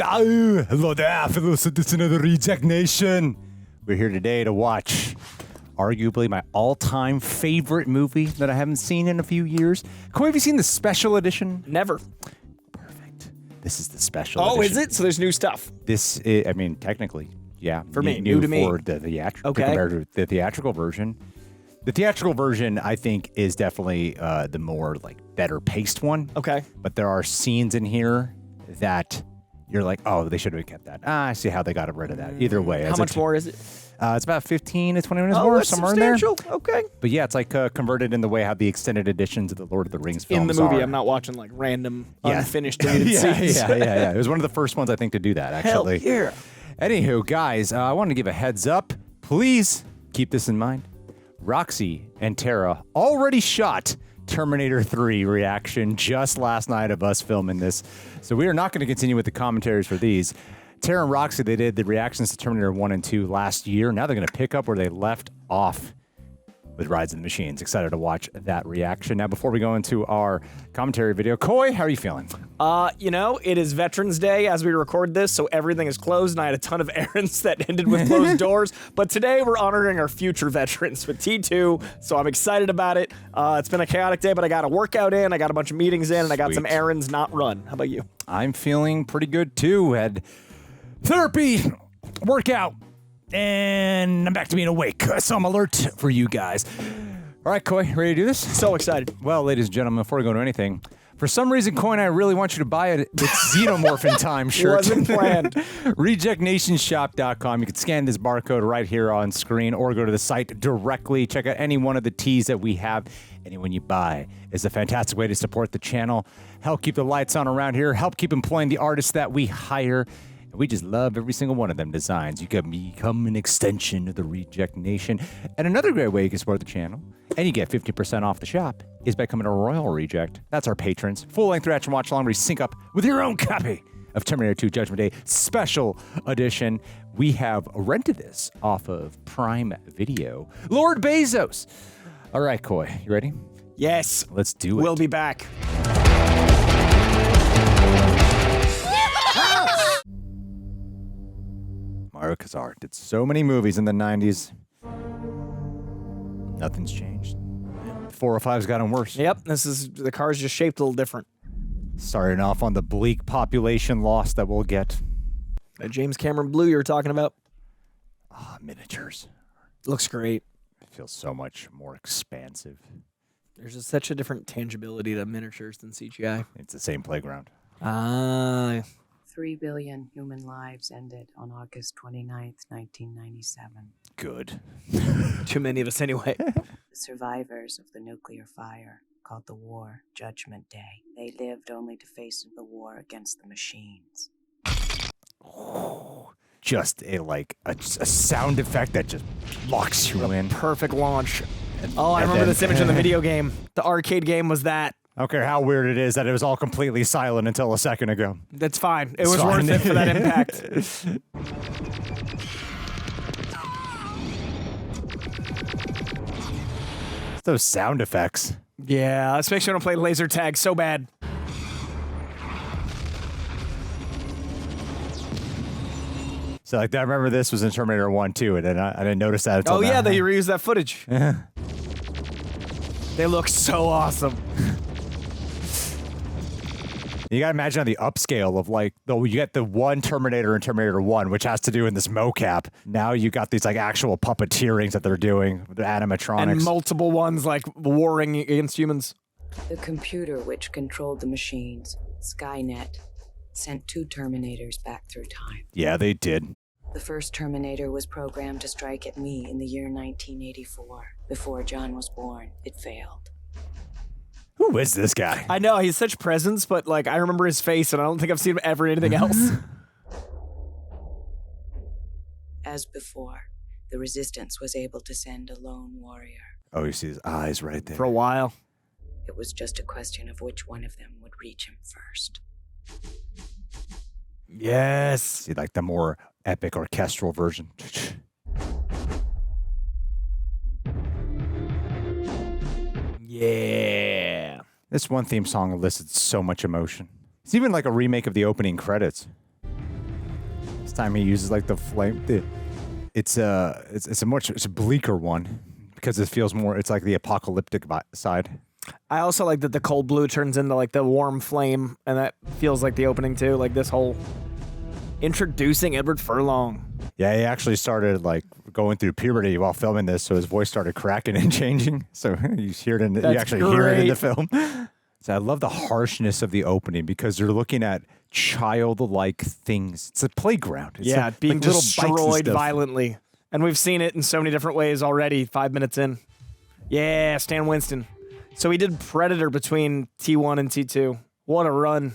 Hello there, fellow citizen of the Reject Nation. We're here today to watch arguably my all-time favorite movie that I haven't seen in a few years. Coy, have you seen the special edition? Never. Perfect. This is the special edition. Oh, is it? So there's new stuff. This is, I mean, technically, yeah. For me, new to me. For the theatrical, Okay. compared to the theatrical version. The theatrical version, I think, is definitely the more, like, better paced one. Okay. But there are scenes in here that you're like, oh, they should have kept that. I see how they got rid of that. Either way. How much more is it? It's about 15 to 20 minutes Oh, more, that's somewhere in there. substantial. Okay. But yeah, it's like converted in the way how the extended editions of the Lord of the Rings films In the movie, are. I'm not watching like random, Yeah. unfinished deleted yeah, scenes. yeah. It was one of the first ones, I think, to do that, actually. Hell yeah. Anywho, guys, I wanted to give a heads up. Please keep this in mind. Roxy and Tara already shot Terminator 3 reaction just last night of us filming this. So we are not going to continue with the commentaries for these. Tara and Roxy, they did the reactions to Terminator 1 and 2 last year. Now they're going to pick up where they left off with Rides of the Machines. Excited to watch that reaction. Now, before we go into our commentary video, Coy, how are you feeling? It is Veterans Day as we record this, so everything is closed, and I had a ton of errands that ended with closed doors. But today, we're honoring our future veterans with T2, so I'm excited about it. It's been a chaotic day, but I got a workout in, I got a bunch of meetings in, and I got some errands not run. How about you? I'm feeling pretty good, too. Had therapy, workout, and I'm back to being awake, so I'm alert for you guys. All right, Coy, ready to do this? So excited. Well, ladies and gentlemen, before we go to anything, for some reason, Coy and I really want you to buy it. It's Xenomorph in Time shirt. Wasn't planned. RejectNationShop.com. You can scan this barcode right here on screen or go to the site directly. Check out any one of the tees that we have. Anyone you buy is a fantastic way to support the channel, help keep the lights on around here, help keep employing the artists that we hire. We just love every single one of them designs. You can become an extension of the Reject Nation. And another great way you can support the channel, and you get 50% off the shop, is by becoming a Royal Reject. That's our patrons. Full-length reaction watch along where you sync up with your own copy of Terminator 2 Judgment Day Special Edition. We have rented this off of Prime Video. Lord Bezos. All right, Coy, you ready? Yes. Let's do it. We'll be back. Mario Kazar did so many movies in the 90s. Nothing's changed. 405's gotten worse. Yep, the car's just shaped a little different. Starting off on the bleak population loss that we'll get. That James Cameron blue you were talking about. Miniatures. Looks great. It feels so much more expansive. There's just such a different tangibility to miniatures than CGI. It's the same playground. 3 billion human lives ended on August 29th, 1997. Good. Too many of us anyway. The survivors of the nuclear fire called the war Judgment Day. They lived only to face the war against the machines. Just a sound effect that just locks you in. Perfect launch. I remember this image in the video game. The arcade game was that. I don't care how weird it is that it was all completely silent until a second ago. That's fine. It was worth it for that impact. Those sound effects. Yeah, let's make sure I don't play laser tag so bad. So I remember this was in Terminator 1 too, and I didn't notice that until now. Yeah, they reused that footage. They look so awesome. You gotta imagine the upscale of you get the one Terminator in Terminator 1, which has to do in this mocap. Now you got these actual puppeteerings that they're doing with the animatronics. And multiple ones warring against humans. The computer which controlled the machines, Skynet, sent 2 Terminators back through time. Yeah, they did. The first Terminator was programmed to strike at me in the year 1984. Before John was born, it failed. Who is this guy? I know, he's such presence, but I remember his face, and I don't think I've seen him ever in anything else. As before, the Resistance was able to send a lone warrior. Oh, you see his eyes right there. For a while. It was just a question of which one of them would reach him first. Yes. See, the more epic orchestral version. Yeah. This one theme song elicits so much emotion. It's even like a remake of the opening credits. This time he uses like the flame. It's a bleaker one because it feels more. It's like the apocalyptic side. I also like that the cold blue turns into like the warm flame, and that feels like the opening too. Like this whole introducing Edward Furlong. Yeah, he actually started like going through puberty while filming this, so his voice started cracking and changing. So you hear it you actually hear it in the film. So I love the harshness of the opening because you're looking at childlike things. It's a playground. It's being like little bikes and destroyed stuff. violently. And we've seen it in so many different ways already, 5 minutes in. Yeah, Stan Winston. So he did Predator between T1 and T2. What a run.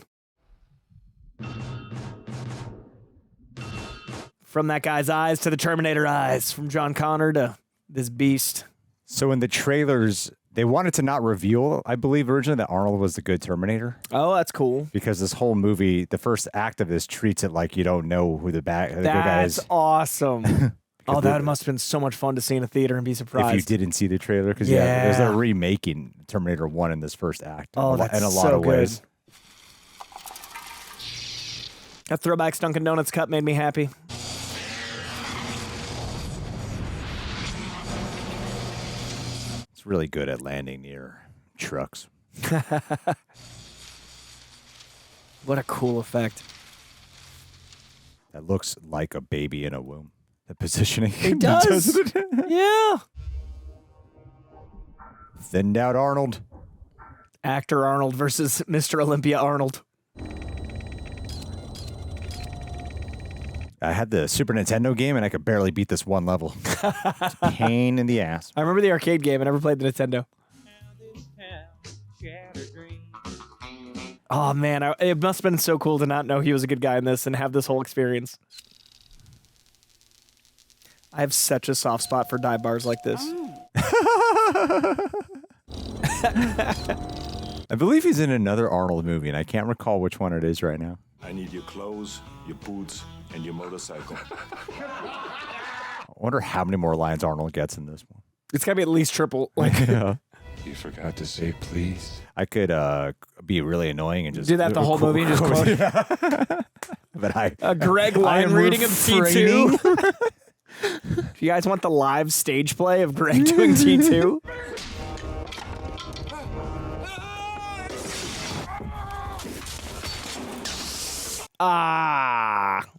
From that guy's eyes to the Terminator eyes. From John Connor to this beast. So in the trailers, they wanted to not reveal, I believe, originally that Arnold was the good Terminator. Oh, that's cool. Because this whole movie, the first act of this treats it like you don't know who the good guy is. That's awesome. Oh, that must have been so much fun to see in a theater and be surprised. If you didn't see the trailer, because there's a remaking Terminator 1 in this first act. Oh, that's in a lot so of ways. Good. That throwback Dunkin' Donuts cup made me happy. It's really good at landing near trucks. What a cool effect. That looks like a baby in a womb. The positioning. It does. Yeah. Thinned out Arnold. Actor Arnold versus Mr. Olympia Arnold. I had the Super Nintendo game and I could barely beat this one level. Pain in the ass. I remember the arcade game. I never played the Nintendo. Oh, man. It must have been so cool to not know he was a good guy in this and have this whole experience. I have such a soft spot for dive bars like this. I believe he's in another Arnold movie, and I can't recall which one it is right now. I need your clothes, your boots, and your motorcycle. I wonder how many more lines Arnold gets in this one. It's got to be at least triple. Like, Yeah. You forgot to say please. I could be really annoying and just do that the whole movie and just quote. But A Greg line reading of T2. If you guys want the live stage play of Greg doing T2?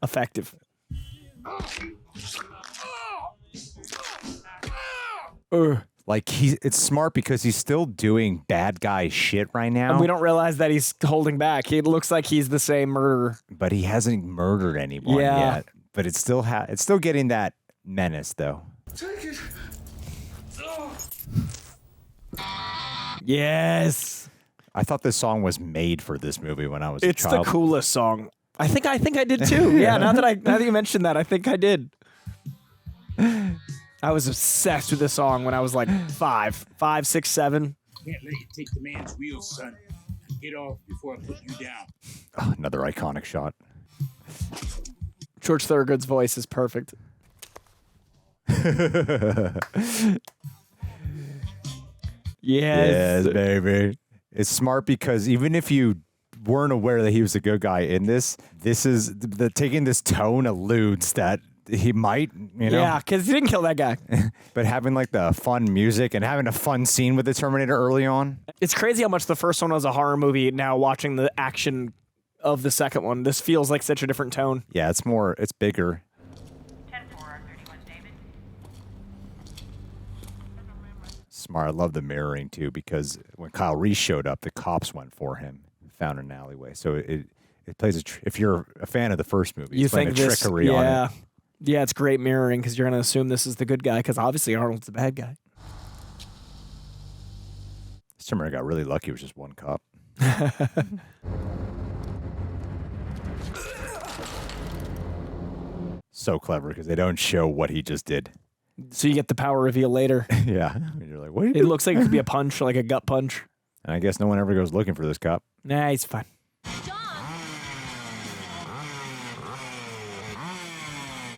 Effective. like it's smart because he's still doing bad guy shit right now. And we don't realize that he's holding back. It looks like he's the same murderer. But he hasn't murdered anyone yet. But it's still getting that menace though. Take it. Yes. I thought this song was made for this movie when I was a It's child. the coolest song. I think I did too. Yeah, now that you mentioned that, I think I did. I was obsessed with this song when I was like 5, 6, 7. Can't let you take the man's wheels, son. Get off before I put you down. Oh, another iconic shot. George Thorogood's voice is perfect. Yes, baby. It's smart because even if you weren't aware that he was a good guy in this is taking this tone alludes that he might, you know. Yeah, because he didn't kill that guy. But having like the fun music and having a fun scene with the Terminator early on. It's crazy how much the first one was a horror movie. Now watching the action of the second one, this feels like such a different tone. Yeah, it's bigger. 10-4, 31 David. Smart. I love the mirroring too because when Kyle Reese showed up, the cops went for him, found an alleyway. So it plays if you're a fan of the first movie, You it's playing think a this? trickery on it. Yeah, it's great mirroring because you're going to assume this is the good guy because obviously Arnold's the bad guy. This Terminator got really lucky. It was just one cop. So clever because they don't show what he just did. So you get the power reveal later. Yeah. And you're like, what are you It doing? looks like it could be a punch, like a gut punch. And I guess no one ever goes looking for this cop. Nah, he's fine.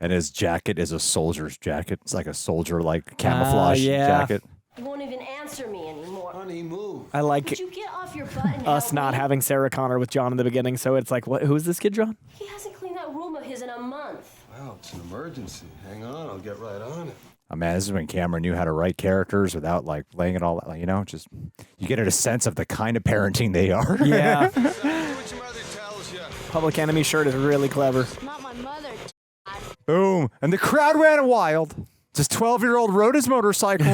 And his jacket is a soldier's jacket. It's like a soldier-like camouflage yeah. jacket. You won't even answer me anymore. Honey, move. Would I like you get off your butt and us help not me? having Sarah Connor with John in the beginning, so it's like, what? Who's this kid, John? He hasn't cleaned that room of his in a month. Wow, it's an emergency. Hang on, I'll get right on it. Oh man, this is when Cameron knew how to write characters without like laying it all out, you know, just you get a sense of the kind of parenting they are. Yeah. Do what your mother tells you. Public Enemy shirt is really clever. Not my mother. Boom. And the crowd ran wild. This 12-year-old rode his motorcycle.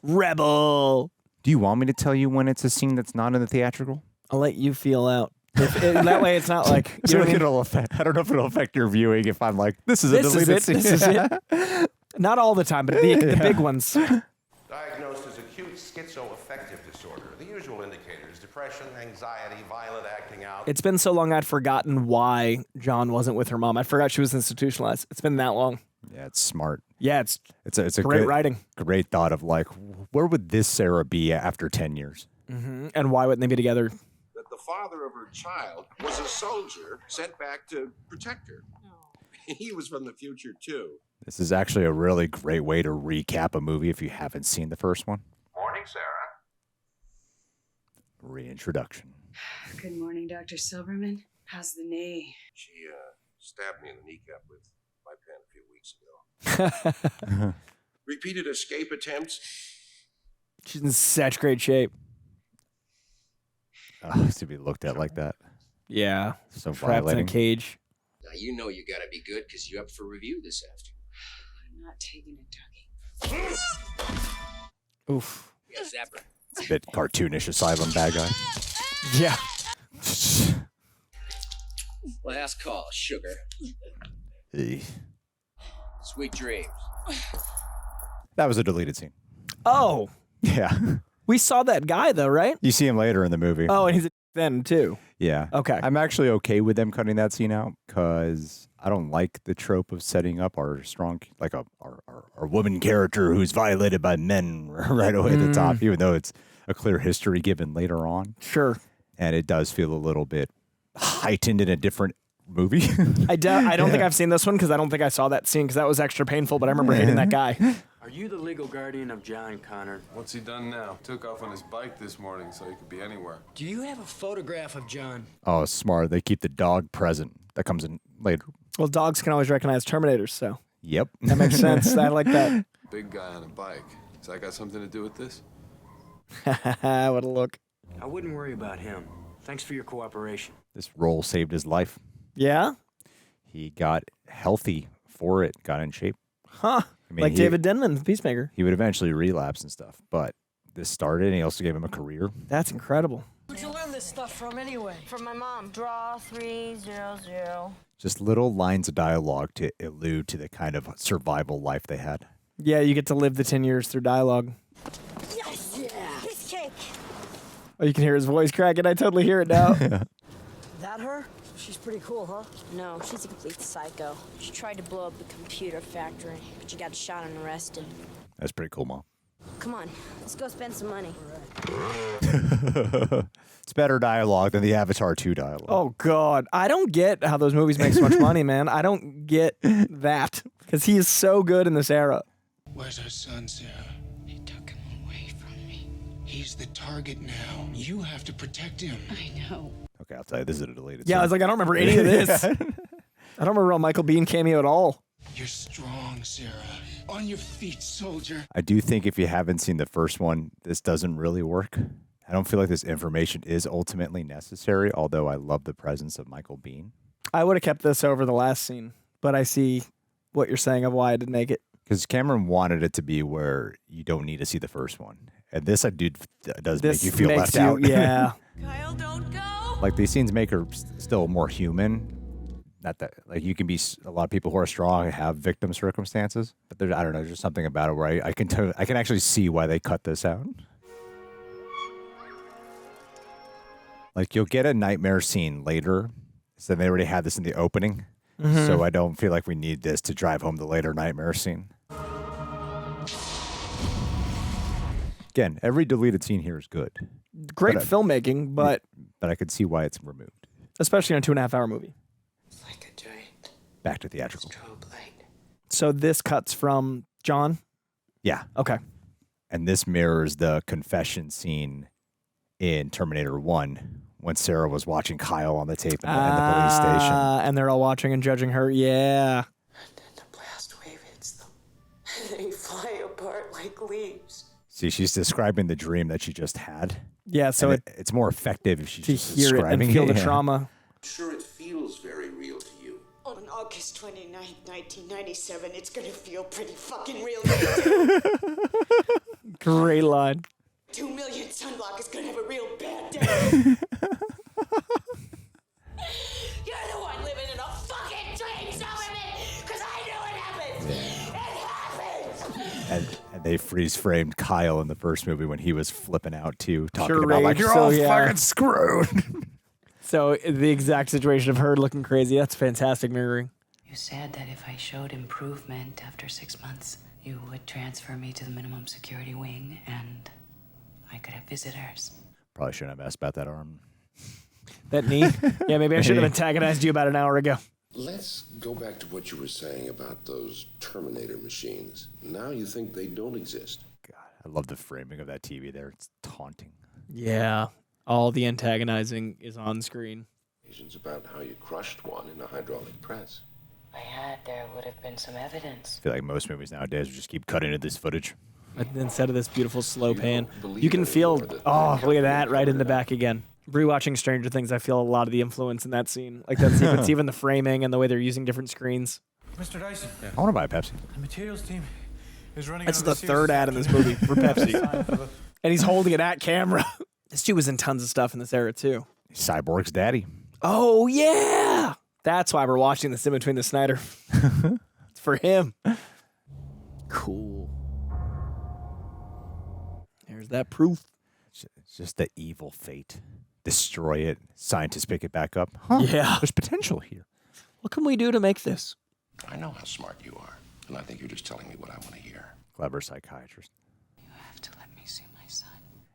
Rebel. Do you want me to tell you when it's a scene that's not in the theatrical? I'll let you feel out. That way it's not like... You know what I mean? It'll affect, I don't know if it'll affect your viewing if I'm like, this is a This is deleted it. scene. This is it. Not all the time, but the big ones. Diagnosed as acute schizoaffective disorder. The usual indicators: depression, anxiety, violent acting out. It's been so long I'd forgotten why John wasn't with her mom. I forgot she was institutionalized. It's been that long. Yeah, it's smart. Yeah, it's a great good, writing. Great thought of like, where would this Sarah be after 10 years? Mm-hmm. And why wouldn't they be together? That the father of her child was a soldier sent back to protect her. He was from the future, too. This is actually a really great way to recap a movie if you haven't seen the first one. Morning, Sarah. Reintroduction. Good morning, Dr. Silverman. How's the knee? She stabbed me in the kneecap with my pen a few weeks ago. Repeated escape attempts. She's in such great shape. To be looked at like that. Yeah. So Trapped in a violating. cage. Now, you know you gotta be good because you're up for review this afternoon. I'm not taking it, Dougie. Oof. Yeah, Zapper. It's a bit cartoonish asylum bad guy. Yeah. Last call, sugar. Eh. Sweet dreams. That was a deleted scene. Oh. Yeah. We saw that guy, though, right? You see him later in the movie. Oh, and he's a then, too. Yeah. Okay. I'm actually okay with them cutting that scene out because I don't like the trope of setting up our strong, like our woman character who's violated by men right away at the top, even though it's a clear history given later on. Sure. And it does feel a little bit heightened in a different movie. I don't think I've seen this one because I don't think I saw that scene because that was extra painful, but I remember hating that guy. Are you the legal guardian of John Connor? What's he done now? Took off on his bike this morning so he could be anywhere. Do you have a photograph of John? Oh, smart. They keep the dog present. That comes in later. Well, dogs can always recognize Terminators, so Yep. that makes sense. I like that. Big guy on a bike. Has that got something to do with this? What a look. I wouldn't worry about him. Thanks for your cooperation. This role saved his life. Yeah? He got healthy for it, got in shape. Huh. I mean, Like David Denman, the Peacemaker. He would eventually relapse and stuff, but this started and he also gave him a career. That's incredible. Where'd you learn this stuff from anyway? From my mom. Draw 300. Just little lines of dialogue to allude to the kind of survival life they had. Yeah, you get to live the 10 years through dialogue. Yes! Yeah! Piece cake! Oh, you can hear his voice cracking. I totally hear it now. That her? She's pretty cool, huh? No, she's a complete psycho. She tried to blow up the computer factory, but she got shot and arrested. That's pretty cool, Mom. Come on, let's go spend some money. It's better dialogue than the Avatar 2 dialogue. Oh, God. I don't get how those movies make so much money, man. I don't get that because he is so good in this era. Where's our son, Sarah? They took him away from me. He's the target now. You have to protect him. I know. Okay, I'll tell you, this is a deleted Yeah, scene. I was like, I don't remember any of this. I don't remember a Michael Biehn cameo at all. You're strong, Sarah. On your feet, soldier. I do think if you haven't seen the first one, this doesn't really work. I don't feel like this information is ultimately necessary, although I love the presence of Michael Biehn. I would have kept this over the last scene, but I see what you're saying of why I didn't make it. Because Cameron wanted it to be where you don't need to see the first one. And this, I do, does This make you feel makes left out. Yeah. Kyle, don't go! Like, these scenes make her still more human. Not that, like, you can be, a lot of people who are strong have victim circumstances, but there, I don't know, there's just something about it where I can actually see why they cut this out. Like, you'll get a nightmare scene later, so they already had this in the opening, so I don't feel like we need this to drive home the later nightmare scene. Again, every deleted scene here is good. Great But filmmaking, but I could see why it's removed. especially in a 2.5-hour movie. It's like a giant Back to theatrical. strobe light. So this cuts from John? Yeah. Okay. And this mirrors the confession scene in Terminator 1 when Sarah was watching Kyle on the tape in the police station. And they're all watching and judging her. Yeah. And then the blast wave hits them. And they fly apart like leaves. See, she's describing the dream that she just had. Yeah, so it's more effective if she's to just hear it and describing feel the yeah. trauma. Sure, it feels very real to you. On August 29th, 1997, it's gonna feel pretty fucking real to me, too. Great line. 2 million sunblock is gonna have a real bad day. You're the one living in a fucking dream, Zimmerman, because I knew it happened. It happened. And they freeze-framed Kyle in the first movie when he was flipping out too, talking Pure about like, rage, you're so all yeah. fucking screwed. So the exact situation of her looking crazy. That's fantastic mirroring. You said that if I showed improvement after 6 months, you would transfer me to the minimum security wing and I could have visitors. Probably shouldn't have asked about that arm. That knee? Yeah, maybe I should have antagonized you about an hour ago. Let's go back to what you were saying about those Terminator machines. Now you think they don't exist. God, I love the framing of that TV there. It's taunting. Yeah. All the antagonizing is on screen. It's about how you crushed one in a hydraulic press. If I had, there would have been some evidence. I feel like most movies nowadays just keep cutting into this footage. Instead of this beautiful slow pan. You can feel, oh, look at that, right in the back again. Rewatching Stranger Things, I feel a lot of the influence in that scene. Like that sequence, even the framing and the way they're using different screens. Mr. Dyson. I want to buy a Pepsi. The materials team is running That's out the of third ad in this movie for Pepsi. And he's holding it at camera. This dude was in tons of stuff in this era, too. Cyborg's daddy. Oh, yeah. That's why we're watching this in between the Snyder. It's for him. Cool. There's that proof. It's just the evil fate. Destroy it. Scientists pick it back up. Huh, yeah. There's potential here. What can we do to make this? I know how smart you are, and I think you're just telling me what I want to hear. Clever psychiatrist. You have to let me see my son.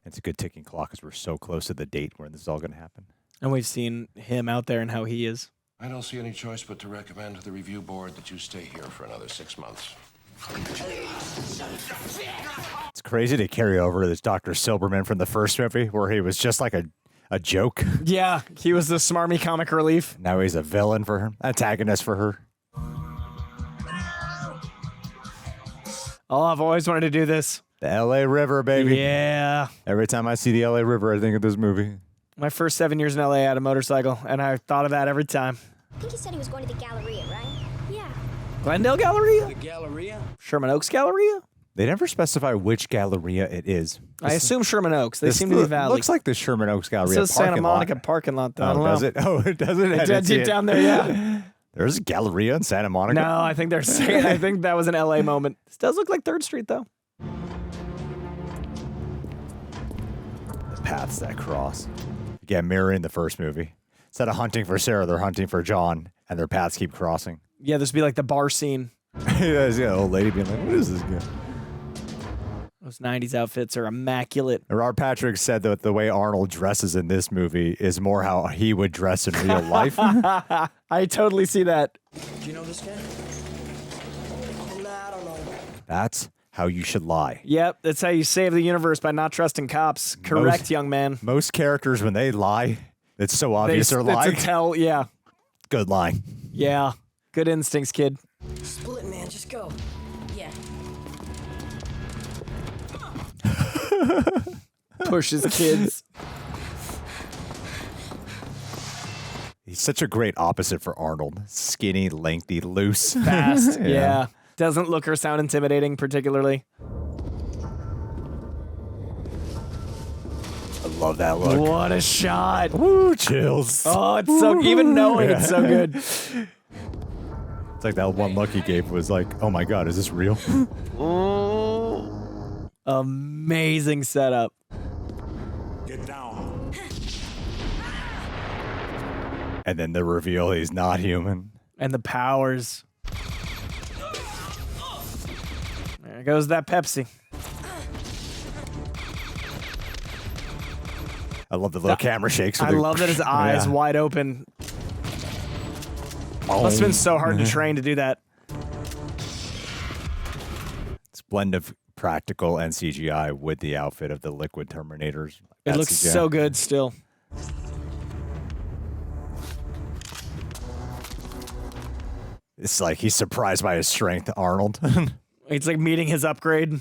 It's a good ticking clock because we're so close to the date when this is all going to happen. And we've seen him out there and how he is. I don't see any choice but to recommend to the review board that you stay here for another 6 months. It's crazy to carry over this Dr. Silberman from the first movie where he was just like a joke. Yeah, he was the smarmy comic relief. Now he's a villain for her, antagonist for her. Oh, I've always wanted to do this. The L.A. River, baby. Yeah. Every time I see the L.A. River, I think of this movie. My first 7 years in L.A., I had a motorcycle, and I thought of that every time. I think he said he was going to the Galleria, right? Yeah. Glendale Galleria? The Galleria? Sherman Oaks Galleria? They never specify which Galleria it is. I assume Sherman Oaks. They seem to be Valley. Looks like the Sherman Oaks Galleria It says Santa Monica parking lot, though. I don't know. Does it? Oh, it doesn't. It's deep down there, yeah. There's a Galleria in Santa Monica. No, I think they're saying, I think that was an LA moment. This does look like 3rd Street, though. The paths that cross. Again, mirroring the first movie. Instead of hunting for Sarah, they're hunting for John, and their paths keep crossing. Yeah, this would be like the bar scene. Yeah, an old lady being like, what is this guy? Those 90s outfits are immaculate. Gerard Patrick said that the way Arnold dresses in this movie is more how he would dress in real life. I totally see that. Do you know this guy? Nah, I don't know. That's how you should lie. Yep, that's how you save the universe by not trusting cops. Correct, young man. Most characters, when they lie, it's so obvious they're lying. It's a tell, yeah. Good lying. Yeah. Good instincts, kid. Split, man, just go. Yeah. Pushes kids. He's such a great opposite for Arnold. Skinny, lengthy, loose. Fast, yeah. Doesn't look or sound intimidating particularly. I love that look. What a shot. Woo, chills. Oh, it's so, even knowing it's so good. It's like that one look he gave was like, oh my God, is this real? Oh, amazing setup. Get down. And then the reveal he's not human. And the powers. There goes that Pepsi. I love the little camera shakes. I love that his eyes wide open. Must have been so hard to train to do that. It's a blend of practical and CGI with the outfit of the liquid Terminators. It looks CGI. so good still. It's like he's surprised by his strength, Arnold. It's like meeting his upgrade.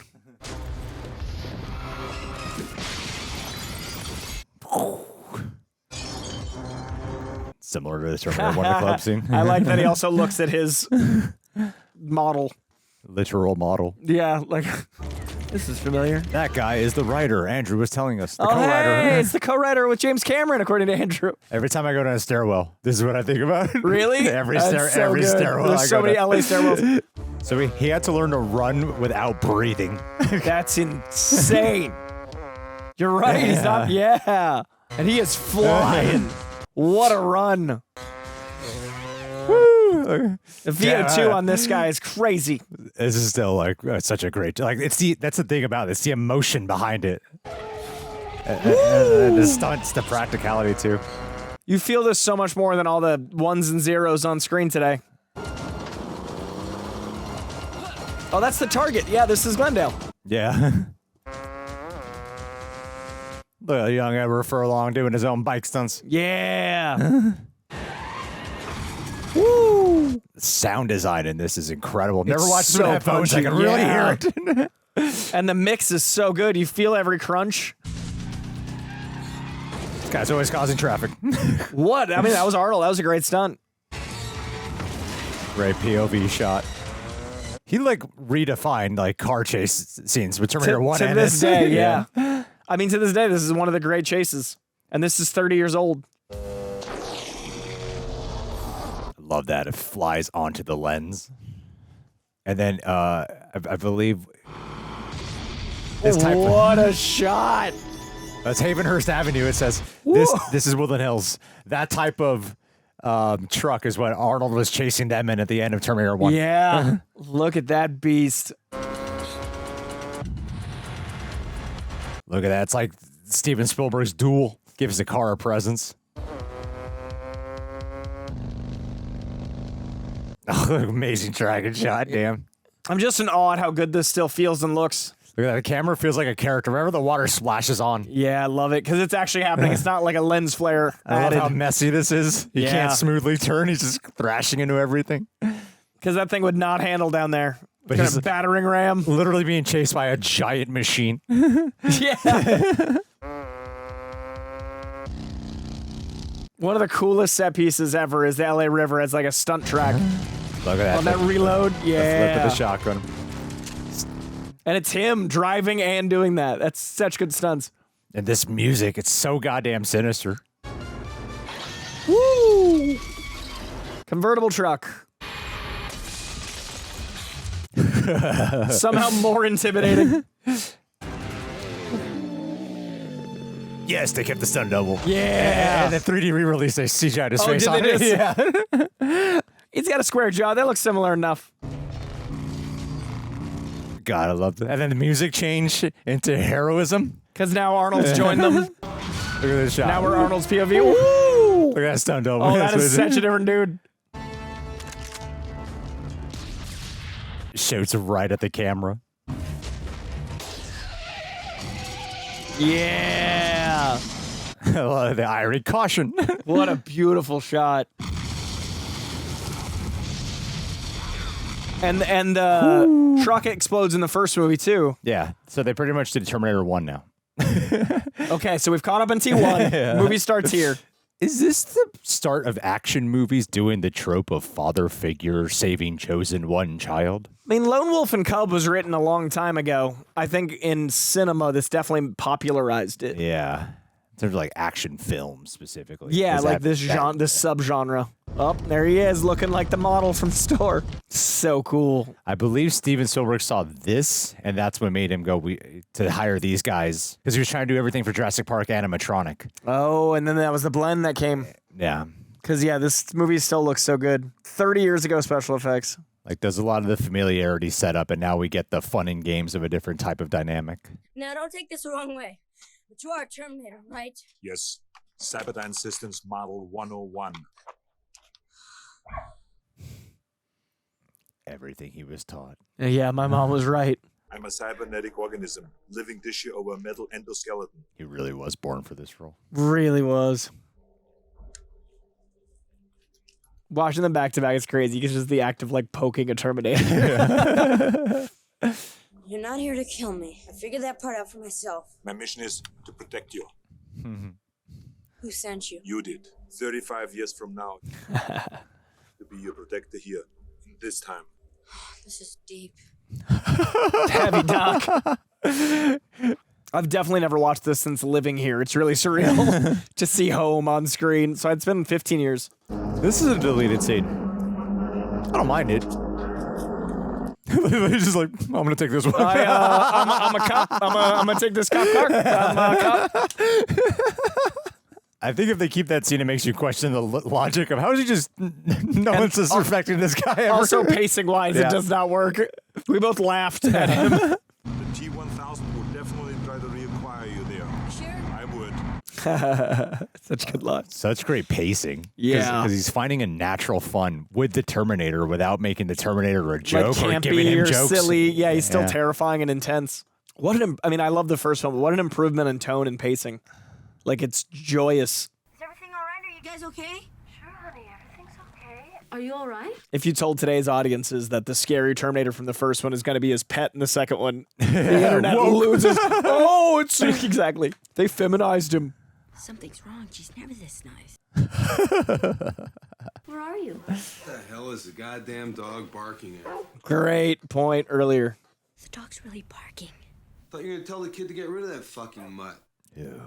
Similar to the Terminator Wonder Club scene. I like that he also looks at his model. Literal model. Yeah, like, this is familiar. That guy is the writer. Andrew was telling us. The Oh, co-writer. hey, it's the co-writer with James Cameron, according to Andrew. Every time I go down a stairwell, this is what I think about. Really? every That's so every good. stairwell. There's I so go many down. LA stairwells. So he had to learn to run without breathing. That's insane. You're right. He's not. Yeah. And he is flying. What a run. Woo. The VO2 on this guy is crazy. This is still like such a great, like that's the thing about it. It's the emotion behind it. And the stunts, the practicality too. You feel this so much more than all the ones and zeros on screen today. Oh, that's the target. Yeah, this is Glendale. Yeah. Look at young Ever Furlong doing his own bike stunts. Yeah. Woo! The sound design in this is incredible. Never watched it with headphones. I can really hear it. And the mix is so good. You feel every crunch. This guy's always causing traffic. What? I mean, that was Arnold. That was a great stunt. Great POV shot. He like redefined like car chase scenes with Terminator 1 to and this day, yeah. I mean, to this day, this is one of the great chases. And this is 30 years old. Love that. It flies onto the lens. And then I believe this type What a shot. That's Havenhurst Avenue. It says this is Woodland Hills. That type of truck is what Arnold was chasing them in at the end of Terminator 1. Yeah. Look at that beast. Look at that. It's like Steven Spielberg's Duel. Gives the car a presence. Oh, amazing dragon shot. Damn. I'm just in awe at how good this still feels and looks. Look at that. The camera feels like a character. Remember the water splashes on. Yeah, I love it because it's actually happening. It's not like a lens flare I love added. how messy this is. He Yeah. can't smoothly turn. He's just thrashing into everything. Because that thing would not handle down there. But Got he's a battering ram. literally being chased by a giant machine. Yeah. One of the coolest set pieces ever is the LA River as like a stunt track. Look at that. On that reload. The flip Yeah. of the shotgun. And it's him driving and doing that. That's such good stunts. And this music, it's so goddamn sinister. Woo! Convertible truck. Somehow more intimidating. Yes, they kept the stun double. Yeah. And the 3D re-release, they CGI'd his Oh, face did on they it. just- Yeah. He's got a square jaw. They look similar enough. God, I love that. And then the music changed into heroism. Because now Arnold's joined them. Look at this shot. Now we're Arnold's POV. Woo! Look at that stun double. Oh, that is such a different dude. Shoots right at the camera. Yeah. I love the irony. Caution. What a beautiful shot. And the truck explodes in the first movie too. Yeah. So they pretty much did Terminator 1 now. Okay, so we've caught up in T1. Yeah. Movie starts here. Is this the start of action movies doing the trope of father figure saving chosen one child? I mean, Lone Wolf and Cub was written a long time ago. I think in cinema, this definitely popularized it. Yeah. In terms of like action films specifically. Yeah, Is like that- this genre, this subgenre. Oh, there he is, looking like the model from the store. So cool. I believe Steven Spielberg saw this, and that's what made him go to hire these guys because he was trying to do everything for Jurassic Park animatronic. Oh, and then that was the blend that came. Yeah, Because, yeah, this movie still looks so good. 30 years ago, special effects. like there's a lot of the familiarity set up, and now we get the fun and games of a different type of dynamic. Now, don't take this the wrong way, but you are a Terminator, right? Yes. Cyberdyne Systems Model 101. Everything he was taught. Yeah, my mom was right. I'm a cybernetic organism, living tissue over a metal endoskeleton. He really was born for this role. Really was. Watching them back to back is crazy because just the act of like poking a Terminator. You're not here to kill me. I figured that part out for myself. My mission is to protect you. Who sent you? You did. 35 years from now. To be your protector here. This time. This is deep. Heavy, Doc. I've definitely never watched this since living here. It's really surreal to see home on screen. So it's been 15 years. This is a deleted scene. I don't mind it. He's just like, I'm gonna take this one. I'm a cop. I'm gonna take this cop car. I'm a cop. I think if they keep that scene, it makes you question the logic of how is he just no one's suspecting this guy ever. Also, pacing wise, it does not work. We both laughed at him. The T-1000 would definitely try to reacquire you there. Sure. I would. Such good luck. Such great pacing. Yeah. Because he's finding a natural fun with the Terminator without making the Terminator a joke like or giving him jokes. Silly. Yeah, he's still terrifying and intense. I mean, I love the first one, but what an improvement in tone and pacing. Like, it's joyous. Is everything all right? Are you guys okay? Sure, honey, everything's okay. Are you all right? If you told today's audiences that the scary Terminator from the first one is going to be his pet in the second one, the internet loses. Oh, it's exactly. They feminized him. Something's wrong. She's never this nice. Where are you? What the hell is the goddamn dog barking at? Great point earlier. The dog's really barking. Thought you were gonna tell the kid to get rid of that fucking mutt. Ew.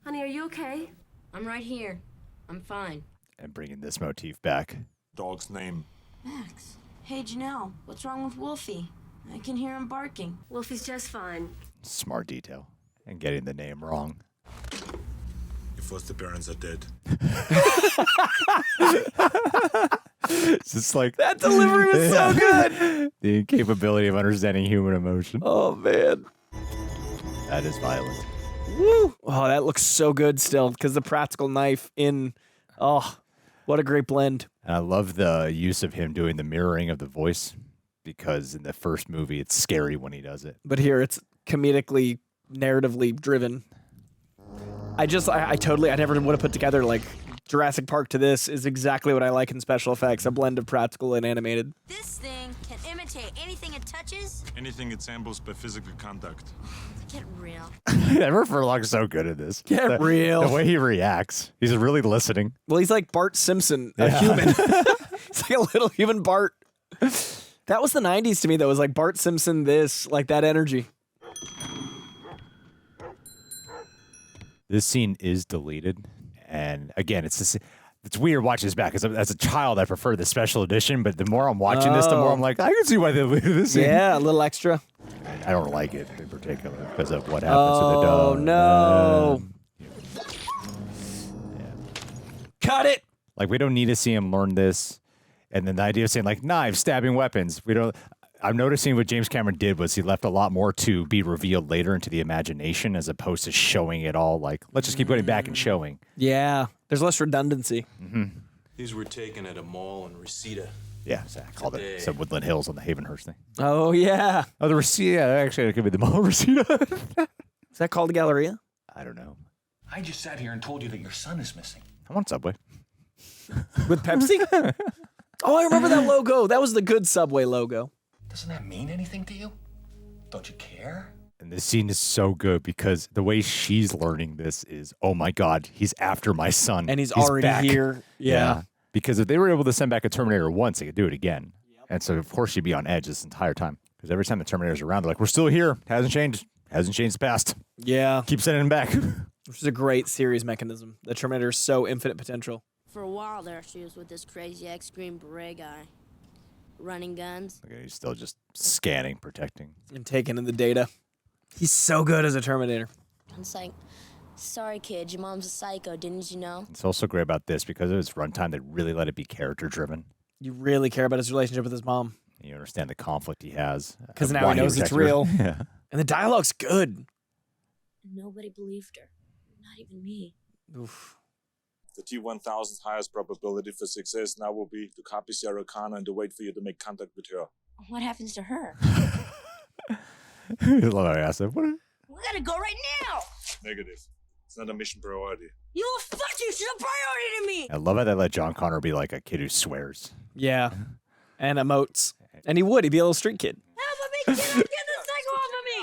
Honey, are you okay? I'm right here. I'm fine. And bringing this motif back. Dog's name. Max. Hey, Janelle. What's wrong with Wolfie? I can hear him barking. Wolfie's just fine. Smart detail. And getting the name wrong. Your foster parents are dead. It's just like that delivery was so good. The incapability of understanding human emotion. Oh, man. That is violent. Woo! Oh, that looks so good still because the practical knife in. Oh, what a great blend. And I love the use of him doing the mirroring of the voice because in the first movie, it's scary when he does it. But here it's comedically, narratively driven. I never would have put together like Jurassic Park to this is exactly what I like in special effects, a blend of practical and animated. This thing can imitate anything it touches. Anything it samples by physical contact. Get real. Ever Furlong's so good at this. Get real. The way he reacts. He's really listening. Well, he's like Bart Simpson, a human. He's like a little human Bart. That was the 90s to me, though. It was like Bart Simpson, like that energy. This scene is deleted. And again, it's weird watching this back. As a child, I prefer the special edition, but the more I'm watching this, the more I'm like, I can see why they deleted this scene. Yeah, a little extra. I don't like it in particular because of what happens to the dog. Oh, no. Cut it. Like, we don't need to see him learn this. And then the idea of saying, like, knives, stabbing weapons. I'm noticing what James Cameron did was he left a lot more to be revealed later into the imagination as opposed to showing it all. Like, let's just keep going back and showing. Yeah. There's less redundancy. Mm-hmm. These were taken at a mall in Reseda. Yeah, so I called it some Woodland Hills on the Havenhurst thing. Oh, yeah. Oh, the Reseda. Yeah, actually, it could be the mall Reseda. Is that called a Galleria? I don't know. I just sat here and told you that your son is missing. I want Subway. With Pepsi? Oh, I remember that logo. That was the good Subway logo. Doesn't that mean anything to you? Don't you care? And this scene is so good because the way she's learning this is, oh my God, he's after my son. And he's already back. here. Yeah. Because if they were able to send back a Terminator once, they could do it again. Yep. And so, of course, she'd be on edge this entire time. Because every time the Terminator's around, they're like, we're still here. Hasn't changed. Hasn't changed the past. Yeah. Keep sending him back. Which is a great series mechanism. The Terminator is so infinite potential. For a while there, she was with this crazy ex-Green Beret guy. Running guns. Okay, he's still just scanning, protecting. And taking in the data. He's so good as a Terminator. It's like, sorry, kid, your mom's a psycho, didn't you know? It's also great about this because of its runtime, they really let it be character-driven. You really care about his relationship with his mom. You understand the conflict he has. Because now he knows it's real. Yeah. And the dialogue's good. Nobody believed her. Not even me. Oof. The T-1000's highest probability for success now will be to copy Sarah Connor and to wait for you to make contact with her. What happens to her? I love how I asked him. We gotta go right now! Negative. It's not a mission priority. You little fuck you! She's a priority to me! I love how they let John Connor be like a kid who swears. Yeah. And emotes. And he would. He'd be a little street kid. Help me! Get the psycho off of me!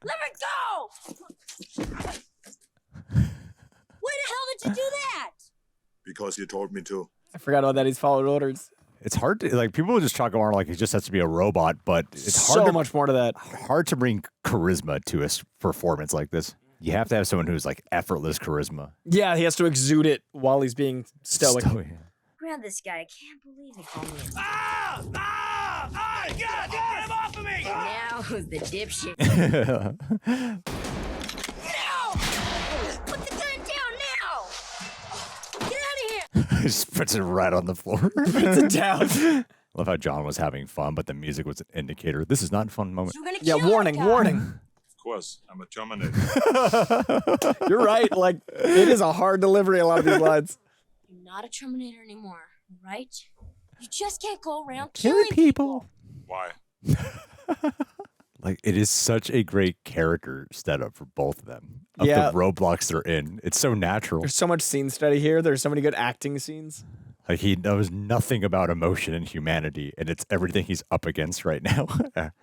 Let me go! Why the hell did you do that? Because you told me to. I forgot about that. He's followed orders. It's hard to, like, people just chalk him on like he just has to be a robot, but it's so hard much more to that. Hard to bring charisma to a performance like this. You have to have someone who's like effortless charisma. Yeah, he has to exude it while he's being stoic. Grab this guy. I can't believe he called me. God, get him off of me! Now who's the dipshit? Put the gun down now! Get out of here! Just puts it right on the floor. Puts it down. Love how John was having fun, but the music was an indicator. This is not a fun moment. Yeah, warning, warning. Of course, I'm a Terminator. You're right. Like, it is a hard delivery, a lot of these lines. You're not a Terminator anymore, right? You just can't go around Killing killing people. Why? Like, it is such a great character setup for both of them. Of Yeah. the roadblocks they're in. It's so natural. There's so much scene study here. There's so many good acting scenes. Like, he knows nothing about emotion and humanity, and it's everything he's up against right now.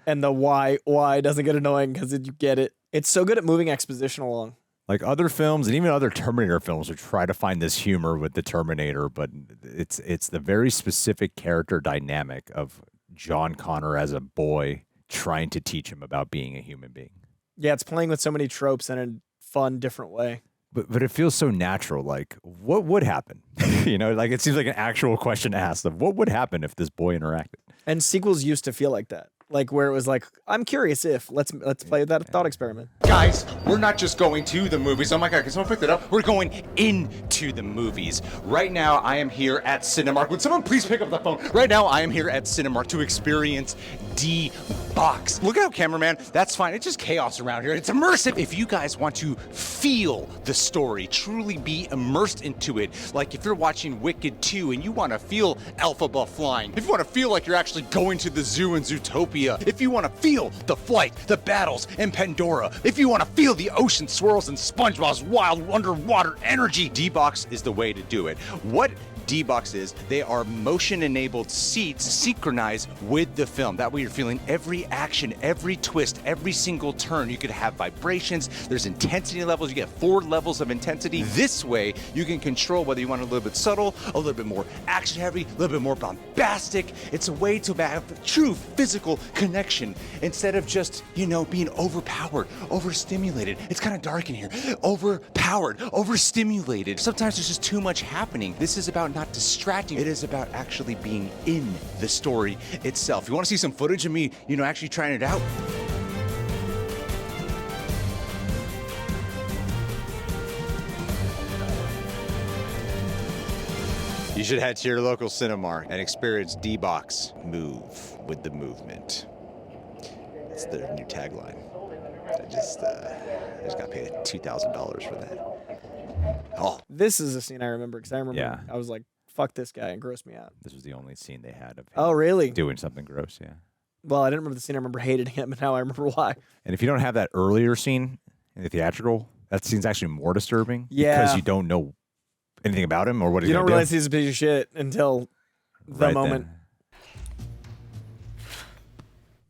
And the why doesn't get annoying because you get it. It's so good at moving exposition along. Like other films and even other Terminator films would try to find this humor with the Terminator, but it's the very specific character dynamic of John Connor as a boy trying to teach him about being a human being. Yeah, it's playing with so many tropes in a fun, different way. But it feels so natural. Like, what would happen? You know, like it seems like an actual question asked of what would happen if this boy interacted. And sequels used to feel like that. Like where it was like, I'm curious if let's play that thought experiment. Guys, we're not just going to the movies. Oh my God, can someone pick that up? We're going into the movies. Right now, I am here at Cinemark. Would someone please pick up the phone? Right now, I am here at Cinemark to experience D-Box. Look out, cameraman. That's fine. It's just chaos around here. It's immersive. If you guys want to feel the story, truly be immersed into it, like if you're watching Wicked 2 and you want to feel Elphaba flying, if you want to feel like you're actually going to the zoo in Zootopia, if you want to feel the flight, the battles in Pandora, if you want to feel the ocean swirls and SpongeBob's wild underwater energy, D-Box is the way to do it. What D-Box is, they are motion-enabled seats synchronized with the film. That way you're feeling every action, every twist, every single turn. You could have vibrations, there's intensity levels, you get 4 levels of intensity. This way, you can control whether you want a little bit subtle, a little bit more action-heavy, a little bit more bombastic. It's a way to have true physical connection instead of just, you know, being overpowered, overstimulated. It's kind of dark in here. Overpowered, overstimulated. Sometimes there's just too much happening. This is about not distracting. It is about actually being in the story itself. You want to see some footage of me, you know, actually trying it out? You should head to your local Cinemark and experience D-Box. Move with the movement. That's their new tagline. I just got paid $2,000 for that. Oh, This is a scene I remember because I remember Yeah. I was like, fuck this guy and grossed me out. This was the only scene they had of him Oh, really? doing something gross, yeah. Well, I didn't remember the scene. I remember hating him, but now I remember why. And if you don't have that earlier scene in the theatrical, that scene's actually more disturbing Yeah. because you don't know anything about him or what he's You going don't to do. realize he's a piece of shit until the Right moment.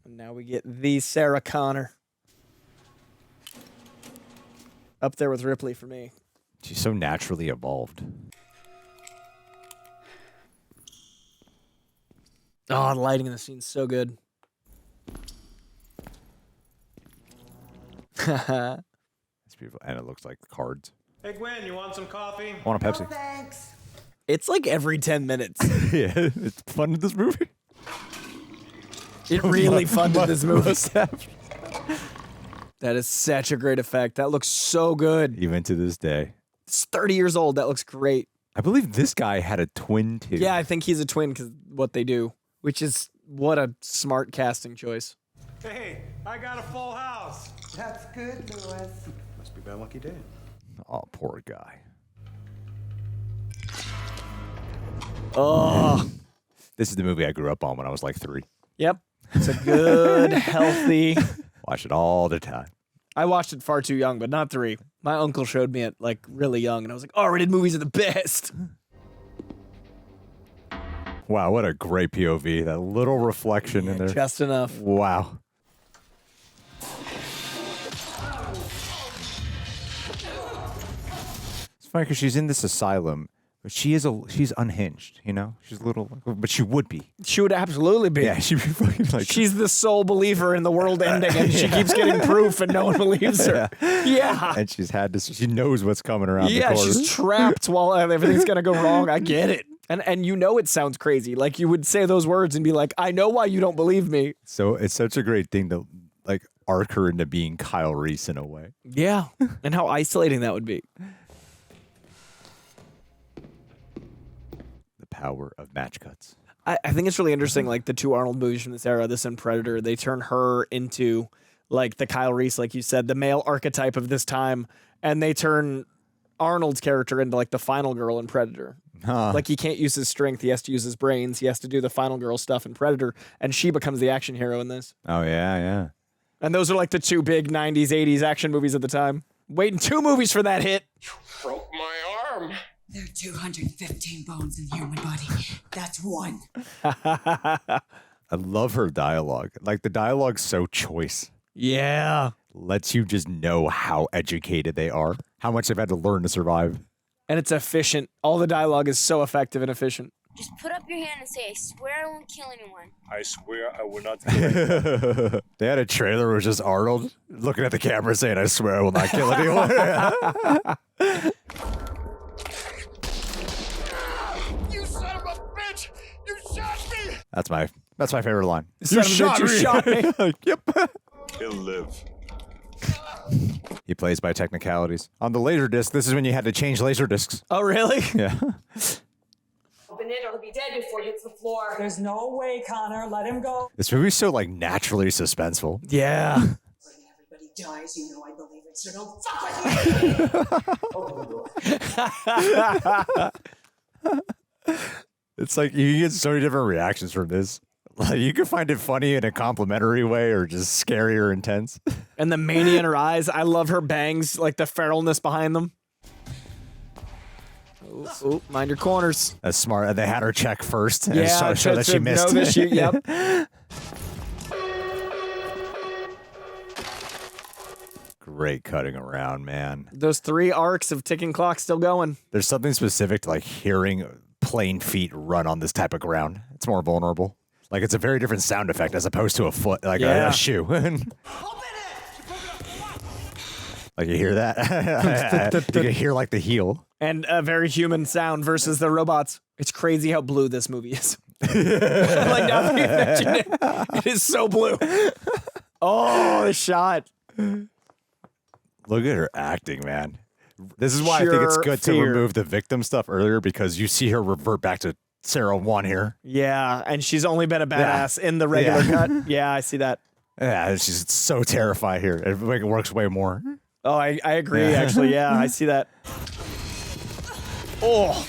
And now we get the Sarah Connor. Up there with Ripley for me. She's so naturally evolved. Oh, the lighting in the scene's so good. It's beautiful. And it looks like cards. Hey, Gwen, you want some coffee? I want a Pepsi. Thanks. It's like every 10 minutes. Yeah, it's fun with this movie. It really funded this movie. That is such a great effect. That looks so good. Even to this day. It's 30 years old. That looks great. I believe this guy had a twin too. Yeah, I think he's a twin because what they do, which is what a smart casting choice. Hey, I got a full house. That's good, Louis. Must be my lucky day. Oh, poor guy. Oh. This is the movie I grew up on when I was like 3. Yep. It's a good, healthy. Watch it all the time. I watched it far too young, but not 3. My uncle showed me it like really young, and I was like, R-rated movies are the best. Wow, what a great POV. That little reflection in there. Just enough. Wow. It's funny because she's in this asylum, but she's unhinged, you know? She's a little, but she would be. She would absolutely be. Yeah, she'd be fucking like. She's the sole believer in the world ending, and she keeps getting proof, and no one believes her. Yeah. And she knows what's coming around the corner. Yeah, she's trapped while everything's going to go wrong. I get it. And you know it sounds crazy. Like, you would say those words and be like, I know why you don't believe me. So it's such a great thing to, like, arc her into being Kyle Reese in a way. Yeah. And how isolating that would be. The power of match cuts. I think it's really interesting, like, the 2 Arnold movies from this era, this and Predator, they turn her into, like, the Kyle Reese, like you said, the male archetype of this time, and they turn Arnold's character into, like, the final girl in Predator. Like, he can't use his strength, he has to use his brains, he has to do the final girl stuff in Predator, and she becomes the action hero in this. Oh, yeah, yeah. And those are, like, the 2 big 90s, 80s action movies at the time. Waiting 2 movies for that hit. Broke my arm. There are 215 bones in the human body. That's 1. I love her dialogue. Like, the dialogue's so choice. Yeah. Lets you just know how educated they are, how much they've had to learn to survive. And it's efficient. All the dialogue is so effective and efficient. Just put up your hand and say, I swear I won't kill anyone. I swear I will not kill anyone. They had a trailer where it was just Arnold looking at the camera saying, I swear I will not kill anyone. You son of a bitch! You shot me! That's my favorite line. You shot me. Yep. Kill live. He plays by technicalities. On the Laserdisc, this is when you had to change Laserdiscs. Oh, really? Yeah. Open it or he'll be dead before he hits the floor. There's no way, Connor. Let him go. This movie's so, like, naturally suspenseful. Yeah. Everybody dies, you know I believe it, so don't fuck with me! It's like, you get so many different reactions from this. Like, you can find it funny in a complimentary way or just scary or intense. And the mania in her eyes. I love her bangs, like the feralness behind them. Ooh, mind your corners. That's smart. They had her check first. And Yeah, show that she missed. Yep. Great cutting around, man. Those 3 arcs of ticking clock still going. There's something specific to, like, hearing plain feet run on this type of ground. It's more vulnerable. Like, it's a very different sound effect as opposed to a foot, like a shoe. Like, you hear that? You can hear, like, the heel. And a very human sound versus the robots. It's crazy how blue this movie is. Like, now that you mention it, it is so blue. Oh, the shot. Look at her acting, man. This is why I think it's good to remove the victim stuff earlier, because you see her revert back to Sarah 1 here. Yeah, and she's only been a badass in the regular cut. Yeah, I see that. Yeah, she's so terrified here. It works way more. Oh, I agree, actually. Yeah, I see that. Oh.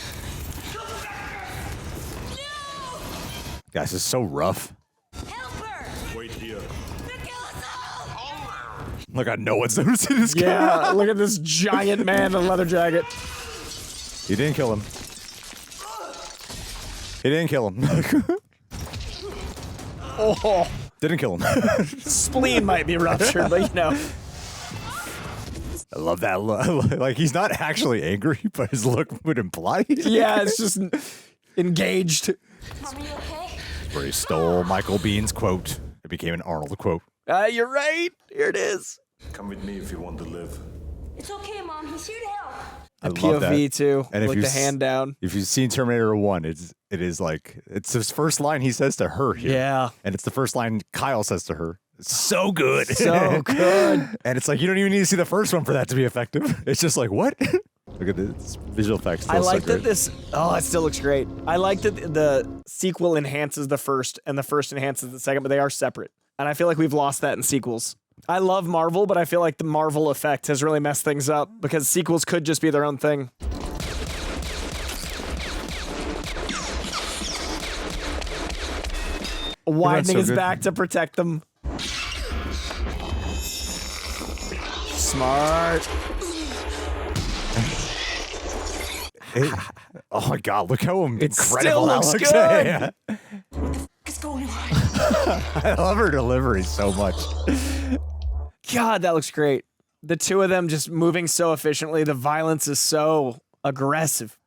Guys, this is so rough. Wait here. Look, I know what's noticing this guy. Yeah, look at this giant man in a leather jacket. He didn't kill him. He didn't kill him. Oh. Didn't kill him. Spleen might be ruptured, but you know. I love that look. Like, he's not actually angry, but his look would imply. Yeah, it's just engaged. Mom, are you okay? Where he stole Michael Bihn's quote. It became an Arnold quote. You're right. Here it is. Come with me if you want to live. It's okay, Mom. He's here to help. I The love POV that. too, And like the hand down. If you've seen Terminator 1, it is like, it's his first line he says to her here. Yeah. And it's the first line Kyle says to her. It's so good. So good. And it's like, you don't even need to see the first one for that to be effective. It's just like, what? Look at this visual effects. I like that this, oh, it still looks great. I like that the sequel enhances the first and the first enhances the second, but they are separate. And I feel like we've lost that in sequels. I love Marvel, but I feel like the Marvel effect has really messed things up because sequels could just be their own thing. Widening his back to protect them. Smart. Oh my God! Look how It still incredible that looks looks. good. Yeah. What's going on? I love her delivery so much. God, that looks great. The two of them just moving so efficiently. The violence is so aggressive.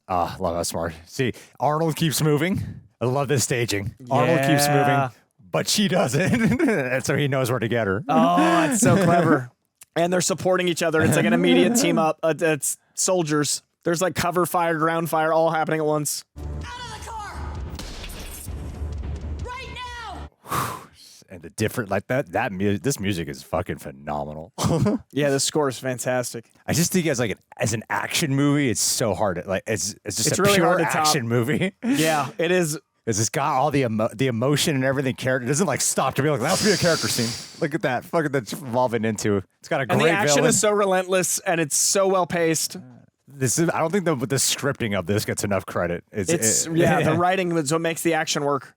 Ah, love how smart. See, Arnold keeps moving. I love this staging. Arnold keeps moving, but she doesn't. And so he knows where to get her. Oh, it's so clever. And they're supporting each other. It's like an immediate team up. It's soldiers. There's like cover fire, ground fire, all happening at once. And the different, like this music is fucking phenomenal. Yeah, the score is fantastic. I just think as an action movie, it's so hard. It's just It's a really pure hard to top. action movie. Yeah, it is. It's got all the emotion and everything. Character it doesn't like stop to be like that must be a character scene. Look at that. Fuck that's evolving into. It's got a great And the action villain. is so relentless and it's so well paced. I don't think the scripting of this gets enough credit. The writing is what makes the action work.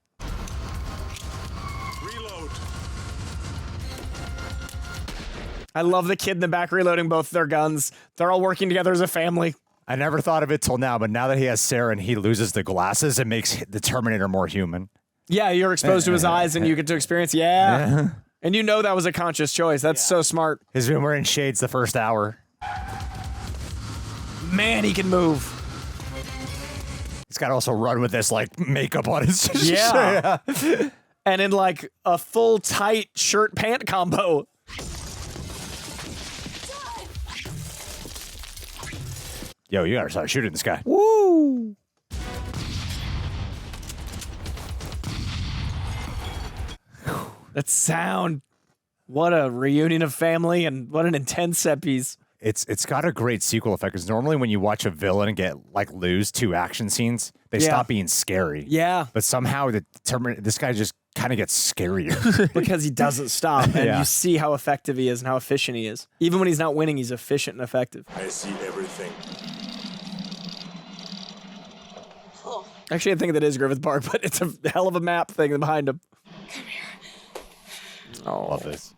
I love the kid in the back reloading both their guns. They're all working together as a family. I never thought of it till now, but now that he has Sarah and he loses the glasses, it makes the Terminator more human. Yeah, you're exposed to his eyes and you get to experience, And you know that was a conscious choice. That's so smart. He's been wearing shades the first hour. Man, he can move. He's got to also run with this like makeup on his Yeah. And in like a full tight shirt pant combo. Yo, you gotta start shooting this guy. Woo! That sound. What a reunion of family and what an intense set piece. It's got a great sequel effect because normally when you watch a villain get lose 2 action scenes, they stop being scary. Yeah. But somehow this guy just kind of gets scarier because he doesn't stop, and you see how effective he is and how efficient he is. Even when he's not winning, he's efficient and effective. I see everything. Actually, I think that is Griffith Park, but it's a hell of a map thing behind him. Oh, love this.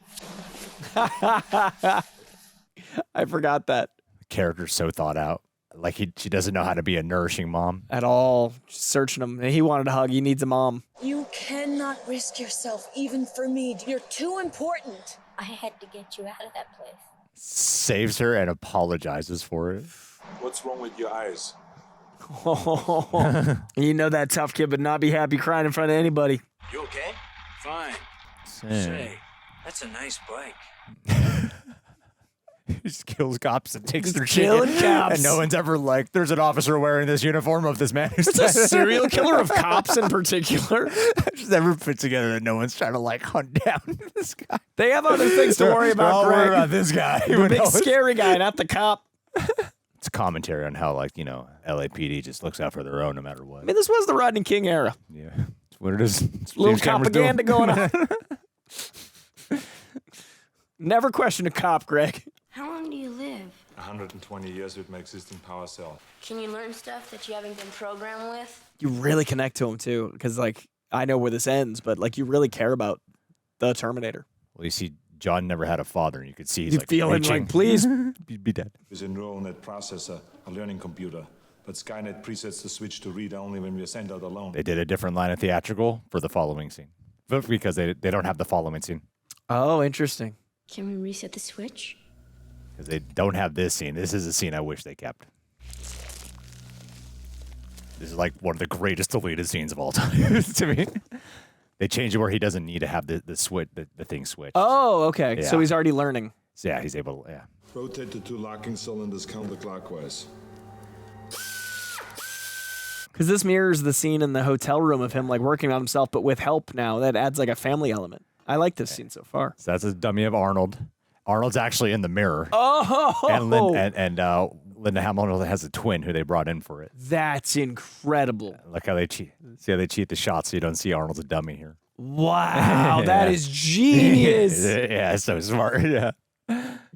I forgot that. The character's so thought out. Like she doesn't know how to be a nourishing mom at all. Just searching him. He wanted a hug. He needs a mom. You cannot risk yourself even for me. You're too important. I had to get you out of that place. Saves her and apologizes for it. What's wrong with your eyes? You know that tough kid would not be happy crying in front of anybody. You okay? Fine. Same. Say, that's a nice bike. He just kills cops and takes their killing shit. cops. And no one's ever like, there's an officer wearing this uniform of this man. It's a serial killer of cops in particular. I just never put together that no one's trying to hunt down this guy. They have other things to worry about, Don't Greg. worry about this guy. The big scary guy, not the cop. It's a commentary on how, LAPD just looks out for their own no matter what. I mean, this was the Rodney King era. Yeah, it's what it is. It's Little James Cameron's propaganda doing. going on. Never question a cop, Greg. How long do you live? 120 years with my existing power cell. Can you learn stuff that you haven't been programmed with? You really connect to him, too, because, I know where this ends, but, you really care about the Terminator. Well, you see, John never had a father, and you could see he's You feel him reaching. please. Be dead. With a neural net processor, a learning computer. But Skynet presets the switch to read only when we are sent out alone. They did a different line of theatrical for the following scene. But because they don't have the following scene. Oh, interesting. Can we reset the switch? Because they don't have this scene. This is a scene I wish they kept. This is one of the greatest deleted scenes of all time to me. They changed it where he doesn't need to have the switch, the thing switched. Oh, okay. Yeah. So he's already learning. So yeah, he's able to, Rotate the 2 locking cylinders counterclockwise. Because this mirrors the scene in the hotel room of him working on himself, but with help now. That adds a family element. I like this scene so far. So that's a dummy of Arnold. Arnold's actually in the mirror. Oh! And Linda Hamilton has a twin who they brought in for it. That's incredible. Look how they cheat. See how they cheat the shot so you don't see Arnold's a dummy here. Wow, that is genius. Yeah, so smart. Yeah.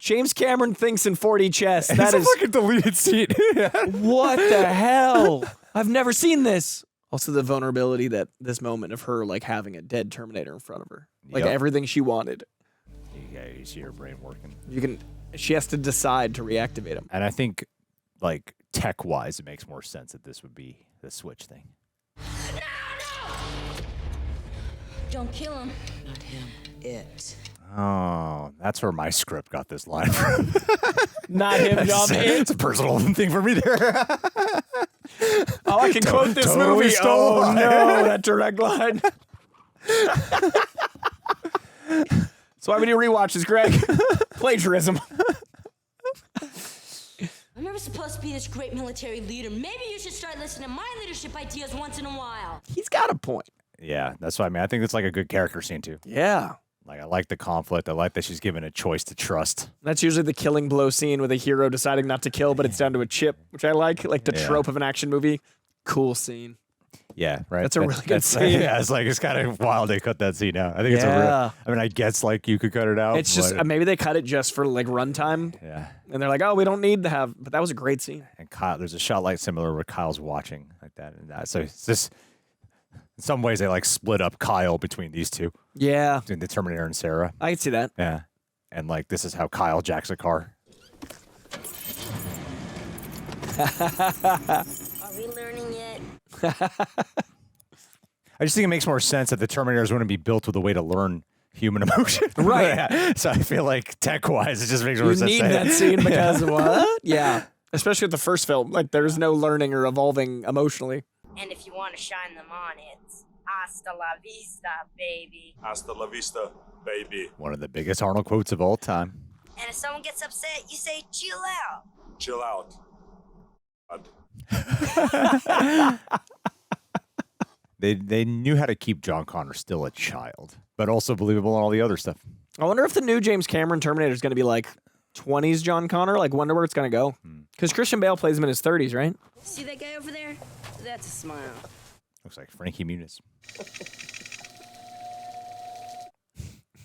James Cameron thinks in 4D chess. It's That a is fucking deleted scene. What the hell? I've never seen this. Also, the vulnerability that this moment of her like having a dead Terminator in front of her, like Yep. everything she wanted. Yeah, you see her brain working. She has to decide to reactivate him. And I think, like, tech-wise, it makes more sense that this would be the Switch thing. Don't kill him. Not him. It. Oh, that's where my script got this line from. Not him, John. It's a personal thing for me there. Oh, I can quote this Totally movie. stole Oh it. no, that direct line. So why would you rewatch this, Greg? Plagiarism. I'm never supposed to be this great military leader. Maybe you should start listening to my leadership ideas once in a while. He's got a point. Yeah, that's what I mean. I think it's like a good character scene, too. Yeah. Like, I like the conflict. I like that she's given a choice to trust. That's usually the killing blow scene with a hero deciding not to kill, but it's down to a chip, which I like the Yeah. trope of an action movie. Cool scene. Yeah, right. That's a really good scene. Yeah, it's kind of wild they cut that scene out. I think it's a Yeah. real. I mean, I guess like you could cut it out. It's just but- maybe they cut it just for like runtime. Yeah. And they're like, oh, we don't need to have. But that was a great scene. And Kyle, there's a shot like similar where Kyle's watching like that and that. So it's just in some ways they like split up Kyle between these two. Yeah. Between the Terminator and Sarah. I can see that. Yeah. And like this is how Kyle jacks a car. Are we learning yet? I just think it makes more sense that the Terminators wouldn't be built with a way to learn human emotion. Right. Yeah. So I feel like tech-wise, it just makes more You sense. need to- that scene because Yeah. what? Yeah. Especially with the first film. Like, there's no learning or evolving emotionally. And if you want to shine them on, it's hasta la vista, baby. Hasta la vista, baby. One of the biggest Arnold quotes of all time. And if someone gets upset, you say, chill out. Chill out. They knew how to keep John Connor still a child, but also believable in all the other stuff. I wonder if the new James Cameron Terminator is going to be like 20s John Connor. Like, wonder where it's going to go. Because Christian Bale plays him in his 30s, right? See that guy over there? That's a smile. Looks like Frankie Muniz.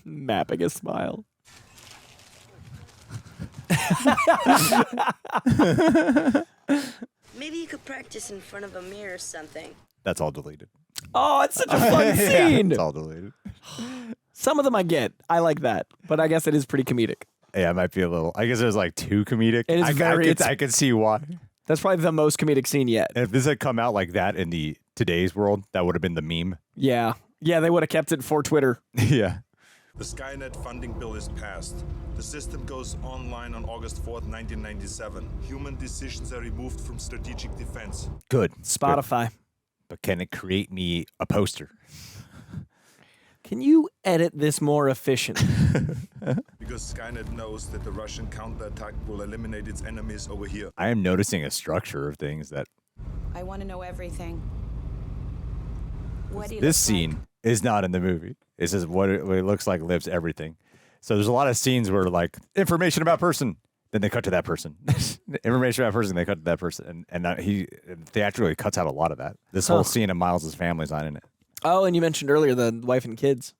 Mapping a smile. Maybe you could practice in front of a mirror or something. That's all deleted. Oh, it's such a fun scene. It's all deleted. Some of them I get. I like that. But I guess it is pretty comedic. Yeah, it might be a little. I guess it was like too comedic. It is I could see why. That's probably the most comedic scene yet. And if this had come out like that in the today's world, that would have been the meme. Yeah. Yeah, they would have kept it for Twitter. Yeah. The Skynet funding bill is passed. The system goes online on August 4th, 1997. Human decisions are removed from strategic defense. Good. Spotify. Good. But can it create me a poster? Can you edit this more efficient? Because Skynet knows that the Russian counterattack will eliminate its enemies over here. I am noticing a structure of things that I want to know everything. What do you this look scene is not in the movie. It's just what it looks like lives everything. So there's a lot of scenes where like information about person, then they cut to that person. Information about person, they cut to that person, and he theatrically cuts out a lot of that. This whole scene of Miles' family's not in it. Oh, and you mentioned earlier the wife and kids.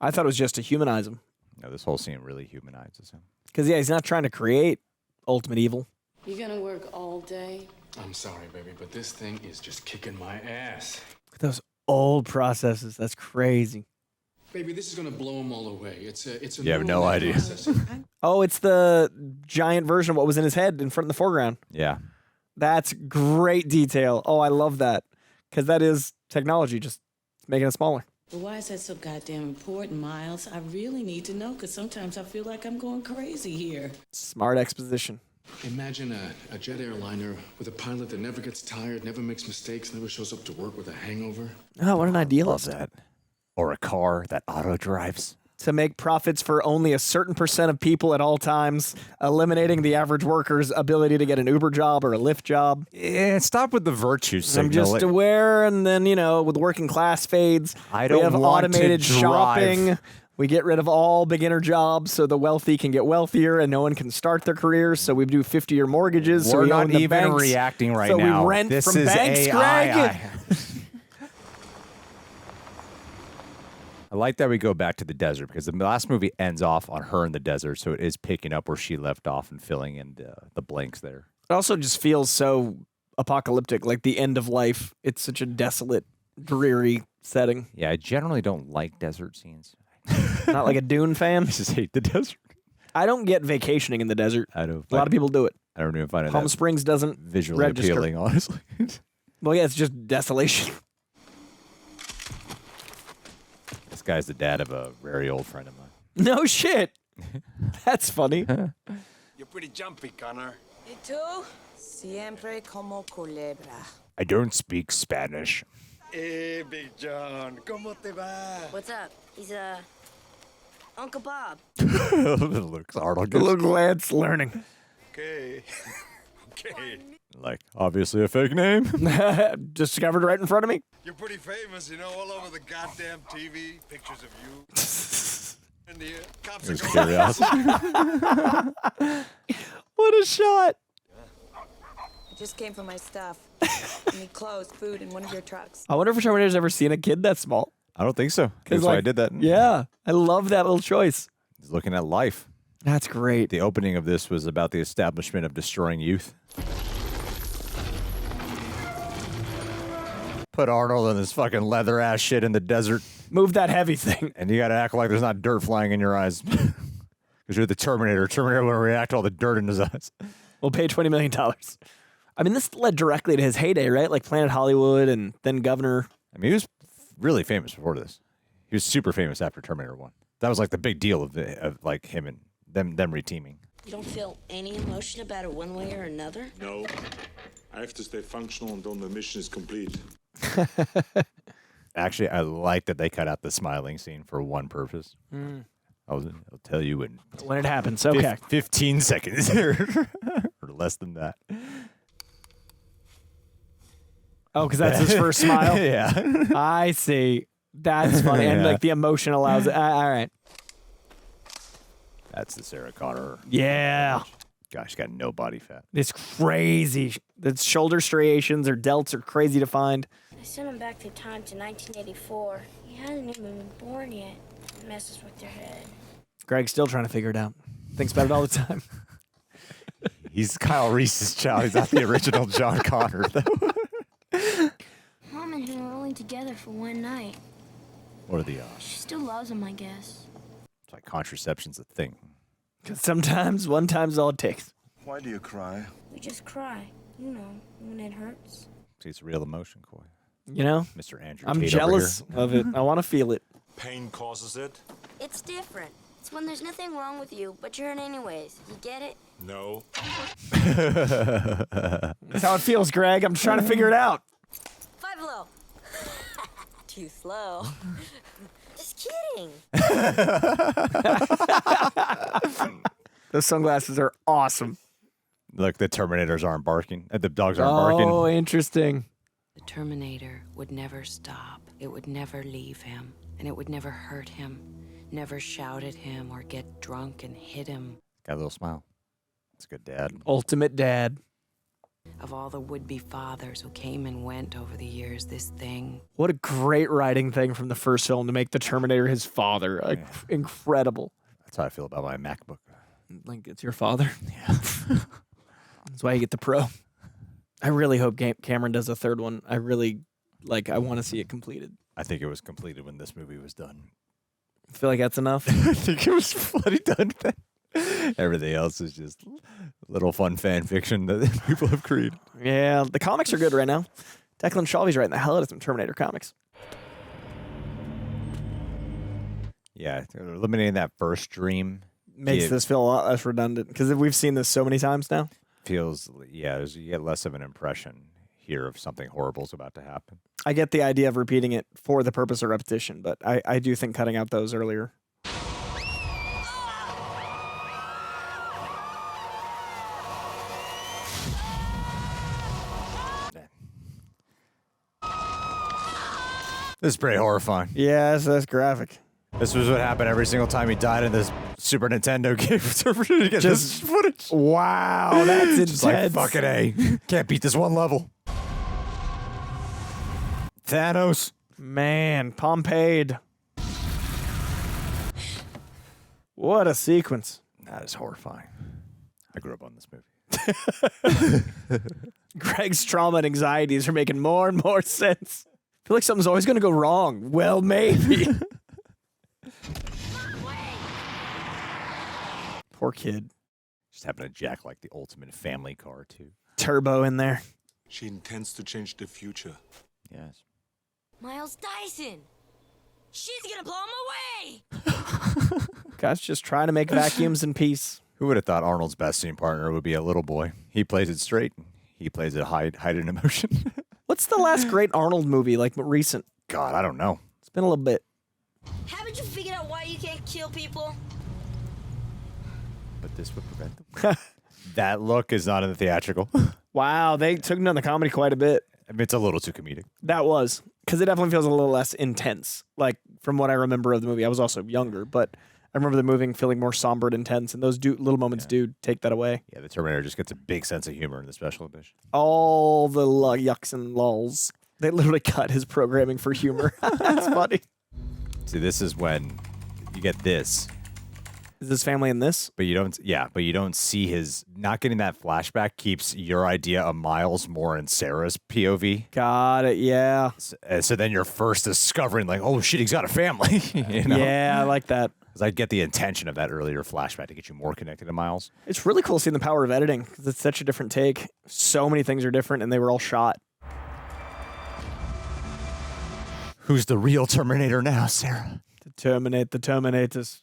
I thought it was just to humanize him. No, this whole scene really humanizes him. Because, yeah, he's not trying to create ultimate evil. You gonna work all day? I'm sorry, baby, but this thing is just kicking my ass. Those old processes, that's crazy. Baby, this is gonna blow them all away. It's a You have no neural net idea. processor. Oh, it's the giant version of what was in his head in front in the foreground. Yeah. That's great detail. Oh, I love that. Because that is technology, just making it smaller. But why is that so goddamn important, Miles? I really need to know, because sometimes I feel like I'm going crazy here. Smart exposition. Imagine a jet airliner with a pilot that never gets tired, never makes mistakes, never shows up to work with a hangover. Oh, what an idealist. Love that. Or a car that auto drives. To make profits for only a certain percent of people at all times, eliminating the average worker's ability to get an Uber job or a Lyft job. Yeah, stop with the virtue signal. I'm just aware, and then, you know, with working class fades, I don't we have want to automated drive. shopping. We get rid of all beginner jobs so the wealthy can get wealthier and no one can start their careers. So we do 50-year mortgages. So We're we not own the even banks. reacting right so now. So we rent This from is banks, AI. Greg. I like that we go back to the desert because the last movie ends off on her in the desert, so it is picking up where she left off and filling in the blanks there. It also just feels so apocalyptic, like the end of life. It's such a desolate, dreary setting. Yeah, I generally don't like desert scenes. Not like a Dune fan. I just hate the desert. I don't get vacationing in the desert. I don't. A lot of people do it. I don't even find it Palm that Springs doesn't visually register. appealing, honestly. Well, yeah, it's just desolation. This guy's the dad of a very old friend of mine. No shit. That's funny. You're pretty jumpy, Connor. ¿Y tú? Siempre como culebra. I don't speak Spanish. Hey, Big John, ¿cómo te va? What's up? He's Uncle Bob. Looks Arnold. Look, Lance learning. Okay. Okay. Like, obviously a fake name. Discovered right in front of me. You're pretty famous, you know, all over the goddamn TV. Pictures of you. And the cops It's are curiosity. What a shot. I just came for my stuff. I need clothes, food, and one of your trucks. I wonder if Terminator's ever seen a kid that small. I don't think so. That's why I did that. Yeah, I love that little choice. He's looking at life. That's great. The opening of this was about the establishment of destroying youth. Put Arnold in this fucking leather ass shit in the desert. Move that heavy thing. And you gotta act like there's not dirt flying in your eyes. Because you're the Terminator. Terminator will react to all the dirt in his eyes. We'll pay $20 million. I mean, this led directly to his heyday, right? Like Planet Hollywood and then Governor. I mean, he was really famous before this. He was super famous after Terminator 1. That was like the big deal of like him and them reteaming. You don't feel any emotion about it one way or another? No. I have to stay functional until the mission is complete. Actually, I like that they cut out the smiling scene for one purpose. I'll tell you when it happens. Okay. 15 seconds or less than that. Oh, because that's his first smile? Yeah. I see. That's funny. And Yeah. like the emotion allows it. All right. That's the Sarah Connor. Yeah. Gosh, she's got no body fat. It's crazy. The shoulder striations or delts are crazy to find. I sent him back through time to 1984. He hasn't even been born yet. It messes with your head. Greg's still trying to figure it out. Thinks about it all the time. He's Kyle Reese's child. He's not the original John Connor, though. Mom and him were only together for one night. What are the odds? She still loves him, I guess. It's like contraception's a thing. Because sometimes one time's all it takes. Why do you cry? We just cry, you know, when it hurts. See, it's real emotion, Coy. You know? Mr. Andrew I'm Tate jealous over here. of it. I want to feel it. Pain causes it? It's different. It's when there's nothing wrong with you, but you're hurt anyways. You get it? No. That's how it feels, Greg. I'm trying to figure it out. 5 low. Too slow. Just kidding. Those sunglasses are awesome. Look, the Terminators aren't barking. The dogs aren't barking. Oh, interesting. The Terminator would never stop. It would never leave him, and it would never hurt him, never shout at him or get drunk and hit him. Got a little smile. It's a good dad. Ultimate dad. Of all the would-be fathers who came and went over the years, this thing... What a great writing thing from the first film to make the Terminator his father. Like, incredible. That's how I feel about my MacBook. Like, it's your father? Yeah. That's why you get the Pro. I really hope Cameron does a third one. I really, I want to see it completed. I think it was completed when this movie was done. I feel like that's enough. I think it was bloody done. Everything else is just little fun fan fiction that people have created. Yeah, the comics are good right now. Declan Shalvey's writing the hell out of some Terminator comics. Yeah, eliminating that first dream Makes this feel a lot less redundant because we've seen this so many times now. Feels, yeah, you get less of an impression here of something horrible's about to happen. I get the idea of repeating it for the purpose of repetition, but I do think cutting out those earlier. This is pretty horrifying. Yeah, that's graphic. This was what happened every single time he died in this Super Nintendo game to get this footage. Wow, that's intense. Just like, fucking A. Can't beat this one level. Thanos. Man, Pompeii. What a sequence. That is horrifying. I grew up on this movie. Greg's trauma and anxieties are making more and more sense. I feel like something's always going to go wrong. Well, maybe. Poor kid. Just having a jack like the ultimate family car, too. Turbo in there. She intends to change the future. Yes. Miles Dyson. She's gonna blow him away. Guys just trying to make vacuums in peace. Who would have thought Arnold's best scene partner would be a little boy? He plays it straight. He plays it hidden emotion. What's the last great Arnold movie, like recent? God, I don't know. It's been a little bit. Haven't you figured out why you can't kill people? But this would prevent them. That look is not in the theatrical. Wow, they took down the comedy quite a bit. I mean, it's a little too comedic. That was. Because it definitely feels a little less intense. Like, from what I remember of the movie. I was also younger, but I remember the movie feeling more somber and intense, and those little moments do take that away. Yeah, the Terminator just gets a big sense of humor in the special edition. All the yucks and lulls. They literally cut his programming for humor. That's funny. See, this is when you get this. Is his family in this? But you don't see his, not getting that flashback keeps your idea of Miles more in Sarah's POV. Got it, yeah. So then you're first discovering like, oh shit, he's got a family. You know? Yeah, I like that. Because I get the intention of that earlier flashback to get you more connected to Miles. It's really cool seeing the power of editing because it's such a different take. So many things are different and they were all shot. Who's the real Terminator now, Sarah? To terminate the Terminators.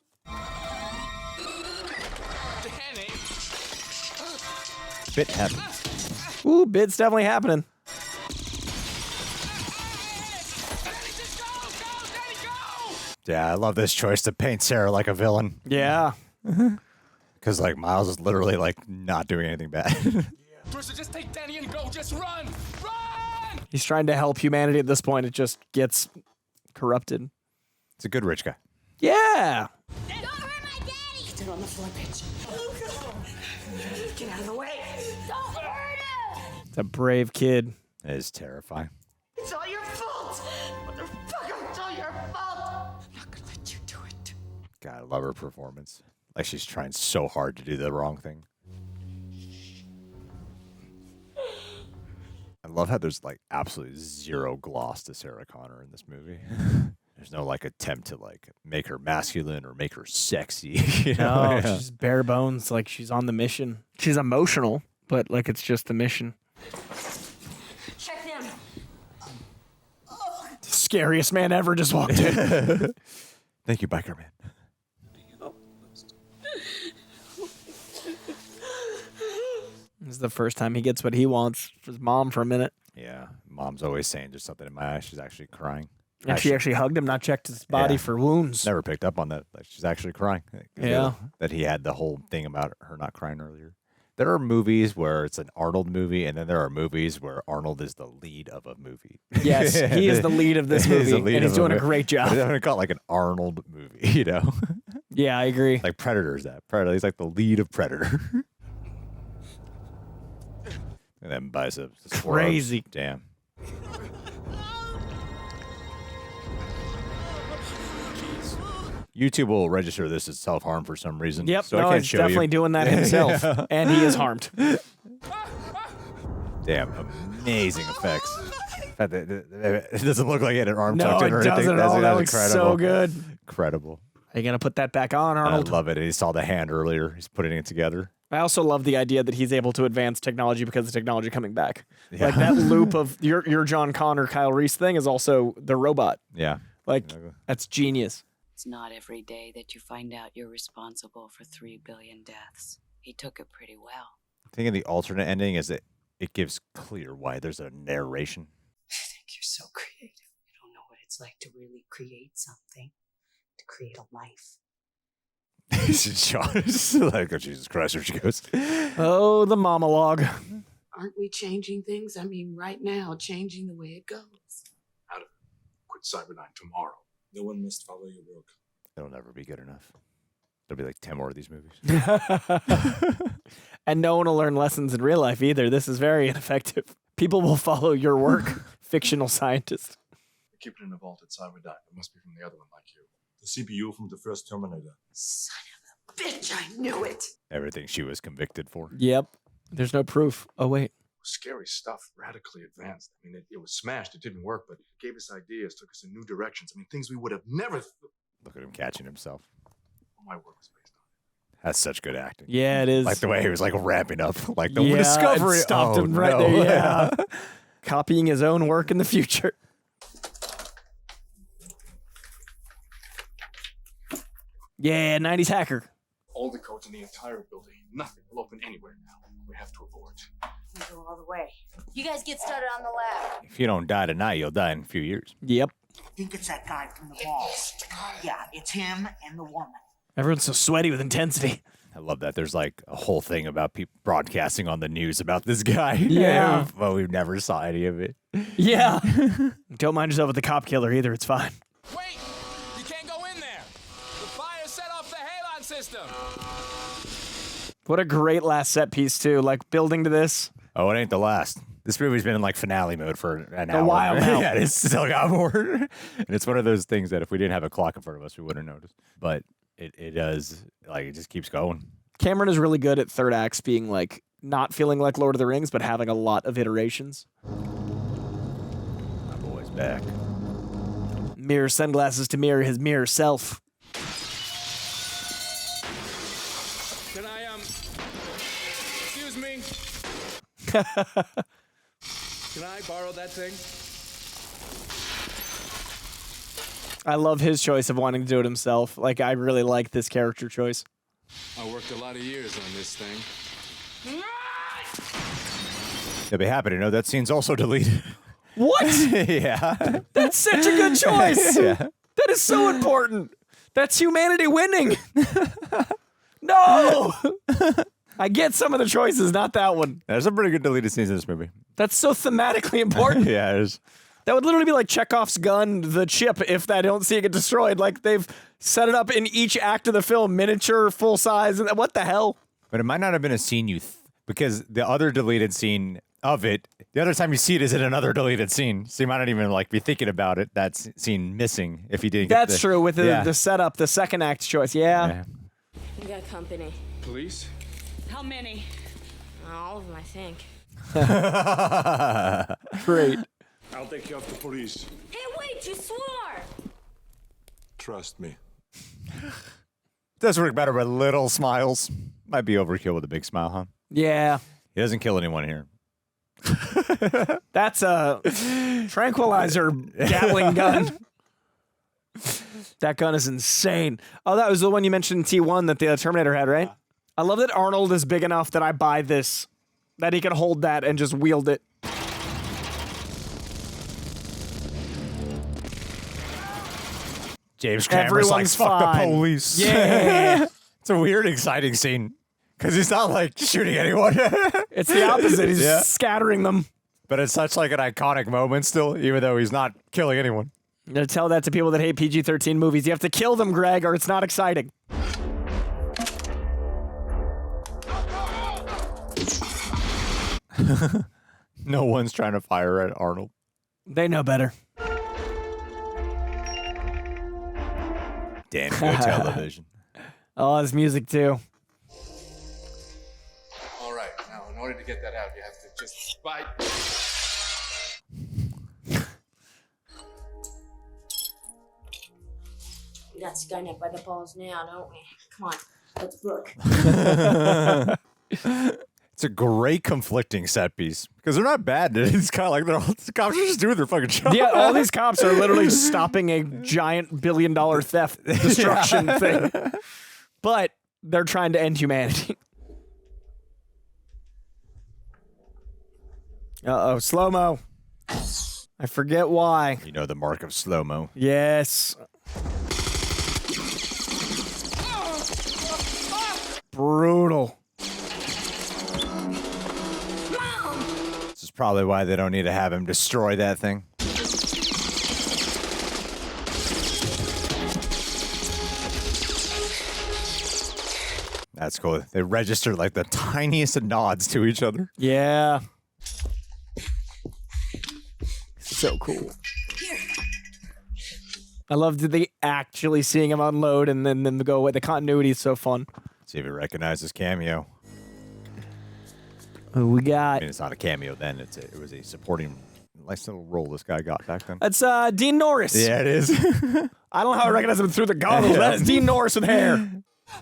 Bit happens. Ooh, bit's definitely happening. Yeah, I love this choice to paint Sarah like a villain. Yeah. Because like Miles is literally like not doing anything bad. Just take Danny and go. Just run. Run! He's trying to help humanity at this point. It just gets corrupted. It's a good rich guy. Yeah. Don't hurt my daddy! Get on the floor, bitch. Get out of the way. Don't hurt him! It's a brave kid. It is terrifying. It's all your fault! Motherfucker, it's all your fault! I'm not gonna let you do it. God, I love her performance. Like she's trying so hard to do the wrong thing. I love how there's like absolutely zero gloss to Sarah Connor in this movie. There's no like attempt to like make her masculine or make her sexy. You know? No, she's bare bones. Like she's on the mission. She's emotional, but like it's just the mission. Check them. Scariest man ever just walked in. Thank you, biker man. This is the first time he gets what he wants for his mom for a minute. Yeah, mom's always saying there's something in my eye. She's actually crying. And she actually hugged him, not checked his body for wounds. Never picked up on that. Like she's actually crying. Yeah. That he had the whole thing about her not crying earlier. There are movies where it's an Arnold movie, and then there are movies where Arnold is the lead of a movie. Yes, he is the lead of this movie, and he's doing a great job. I'm going to call it like an Arnold movie, you know? Yeah, I agree. Like Predator's that. Predator, he's like the lead of Predator. And then biceps. Crazy. Damn. YouTube will register this as self-harm for some reason. Yep, so I can't he's show definitely you. doing that himself, Yeah. and he is harmed. Damn, amazing effects. In fact, it doesn't look like it had an arm No, tucked in or it anything. doesn't at all. That looks incredible. so good. Incredible. Are you going to put that back on, Arnold? I love it. He saw the hand earlier. He's putting it together. I also love the idea that he's able to advance technology because of technology coming back. Yeah. Like that loop of your John Connor, Kyle Reese thing is also the robot. Yeah. Like, that's genius. It's not every day that you find out you're responsible for 3 billion deaths. He took it pretty well. I think in the alternate ending is that it gives clear why there's a narration. I think you're so creative. You don't know what it's like to really create something, to create a life. She's like, oh, Jesus Christ, there she goes. Oh, the monologue. Aren't we changing things? I mean, right now, changing the way it goes. Out of it. Quit Cyberdyne tomorrow. No one must follow your work. It'll never be good enough. There'll be like 10 more of these movies. And no one will learn lessons in real life either. This is very ineffective. People will follow your work, fictional scientist. Keep it in a vault at Cyberdyne. It must be from the other one like you. The CPU from the first Terminator. Son of a bitch, I knew it. Everything she was convicted for. Yep. There's no proof. Oh, wait. Scary stuff, radically advanced. I mean, it was smashed. It didn't work, but it gave us ideas, took us in new directions. I mean, things we would have never... Look at him catching himself. My work was based on. That's such good acting. Yeah, it is. Like the way he was like ramping up, like the yeah, discovery. It stopped him right there. Yeah. Copying his own work in the future. Yeah, 90s hacker. All the codes in the entire building. Nothing will open anywhere now. We have to abort. Go all the way. You guys get started on the lab. If you don't die tonight, you'll die in a few years. Yep. I think it's that guy from the wall. Yeah, it's him and the woman. Everyone's so sweaty with intensity. I love that. There's like a whole thing about people broadcasting on the news about this guy. Yeah. But we never saw any of it. Yeah. Don't mind yourself with the cop killer either. It's fine. Wait! You can't go in there! The fire set off the halon system! What a great last set piece, too. Like, building to this. Oh, it ain't the last. This movie's been in like finale mode for an hour. A while now. Yeah, it's still got more. And it's one of those things that if we didn't have a clock in front of us, we wouldn't notice. But it does, like, it just keeps going. Cameron is really good at third acts being like, not feeling like Lord of the Rings, but having a lot of iterations. My boy's back. Mirror sunglasses to mirror his mirror self. Can I, excuse me? Can I borrow that thing? I love his choice of wanting to do it himself. Like, I really like this character choice. I worked a lot of years on this thing. They'll be happy to know that scene's also deleted. What? Yeah. That's such a good choice. Yeah. That is so important. That's humanity winning. No! I get some of the choices, not that one. There's some pretty good deleted scenes in this movie. That's so thematically important. Yeah, it is. That would literally be like Chekhov's gun, the chip, if I don't see it get destroyed. Like, they've set it up in each act of the film, miniature, full size, and what the hell? But it might not have been a scene because the other deleted scene of it, the other time you see it is in another deleted scene. So you might not even like be thinking about it, that scene missing if you didn't get That's true, with the setup, the second act choice, yeah. We got company. Police? How many? All of them, I think. Great. I'll take you off the police. Hey, wait, you swore! Trust me. Does work better with little smiles. Might be overkill with a big smile, huh? Yeah. He doesn't kill anyone here. That's a tranquilizer Gatling gun. That gun is insane. Oh, that was the one you mentioned in T1 that the Terminator had, right? I love that Arnold is big enough that I buy this. That he can hold that and just wield it. James Cameron's like, fuck the police. Yeah. It's a weird, exciting scene. Because he's not like shooting anyone. It's the opposite. He's scattering them. But it's such like an iconic moment still, even though he's not killing anyone. I'm going to tell that to people that hate PG-13 movies. You have to kill them, Greg, or it's not exciting. No one's trying to fire at Arnold. They know better. Damn good television. Oh, there's music too. All right, now in order to get that out, you have to just bite. We got Skynet by the balls now, don't we? Come on, let's book. It's a great conflicting set piece because they're not bad. It's kind of like the cops are just doing their fucking job. Yeah, all these cops are literally stopping a giant billion-dollar theft destruction thing. But they're trying to end humanity. Uh-oh, slow-mo. I forget why. You know the mark of slow-mo. Yes. Brutal. This is probably why they don't need to have him destroy that thing. That's cool. They register like the tiniest of nods to each other. Yeah. So cool. I love the actually seeing him unload and then them go away. The continuity is so fun. See if he recognizes cameo. Who we got? I mean, it's not a cameo then. It was a supporting, nice little role this guy got back then. That's Dean Norris. Yeah, it is. I don't know how I recognize him through the goggles. That is Dean Norris with hair.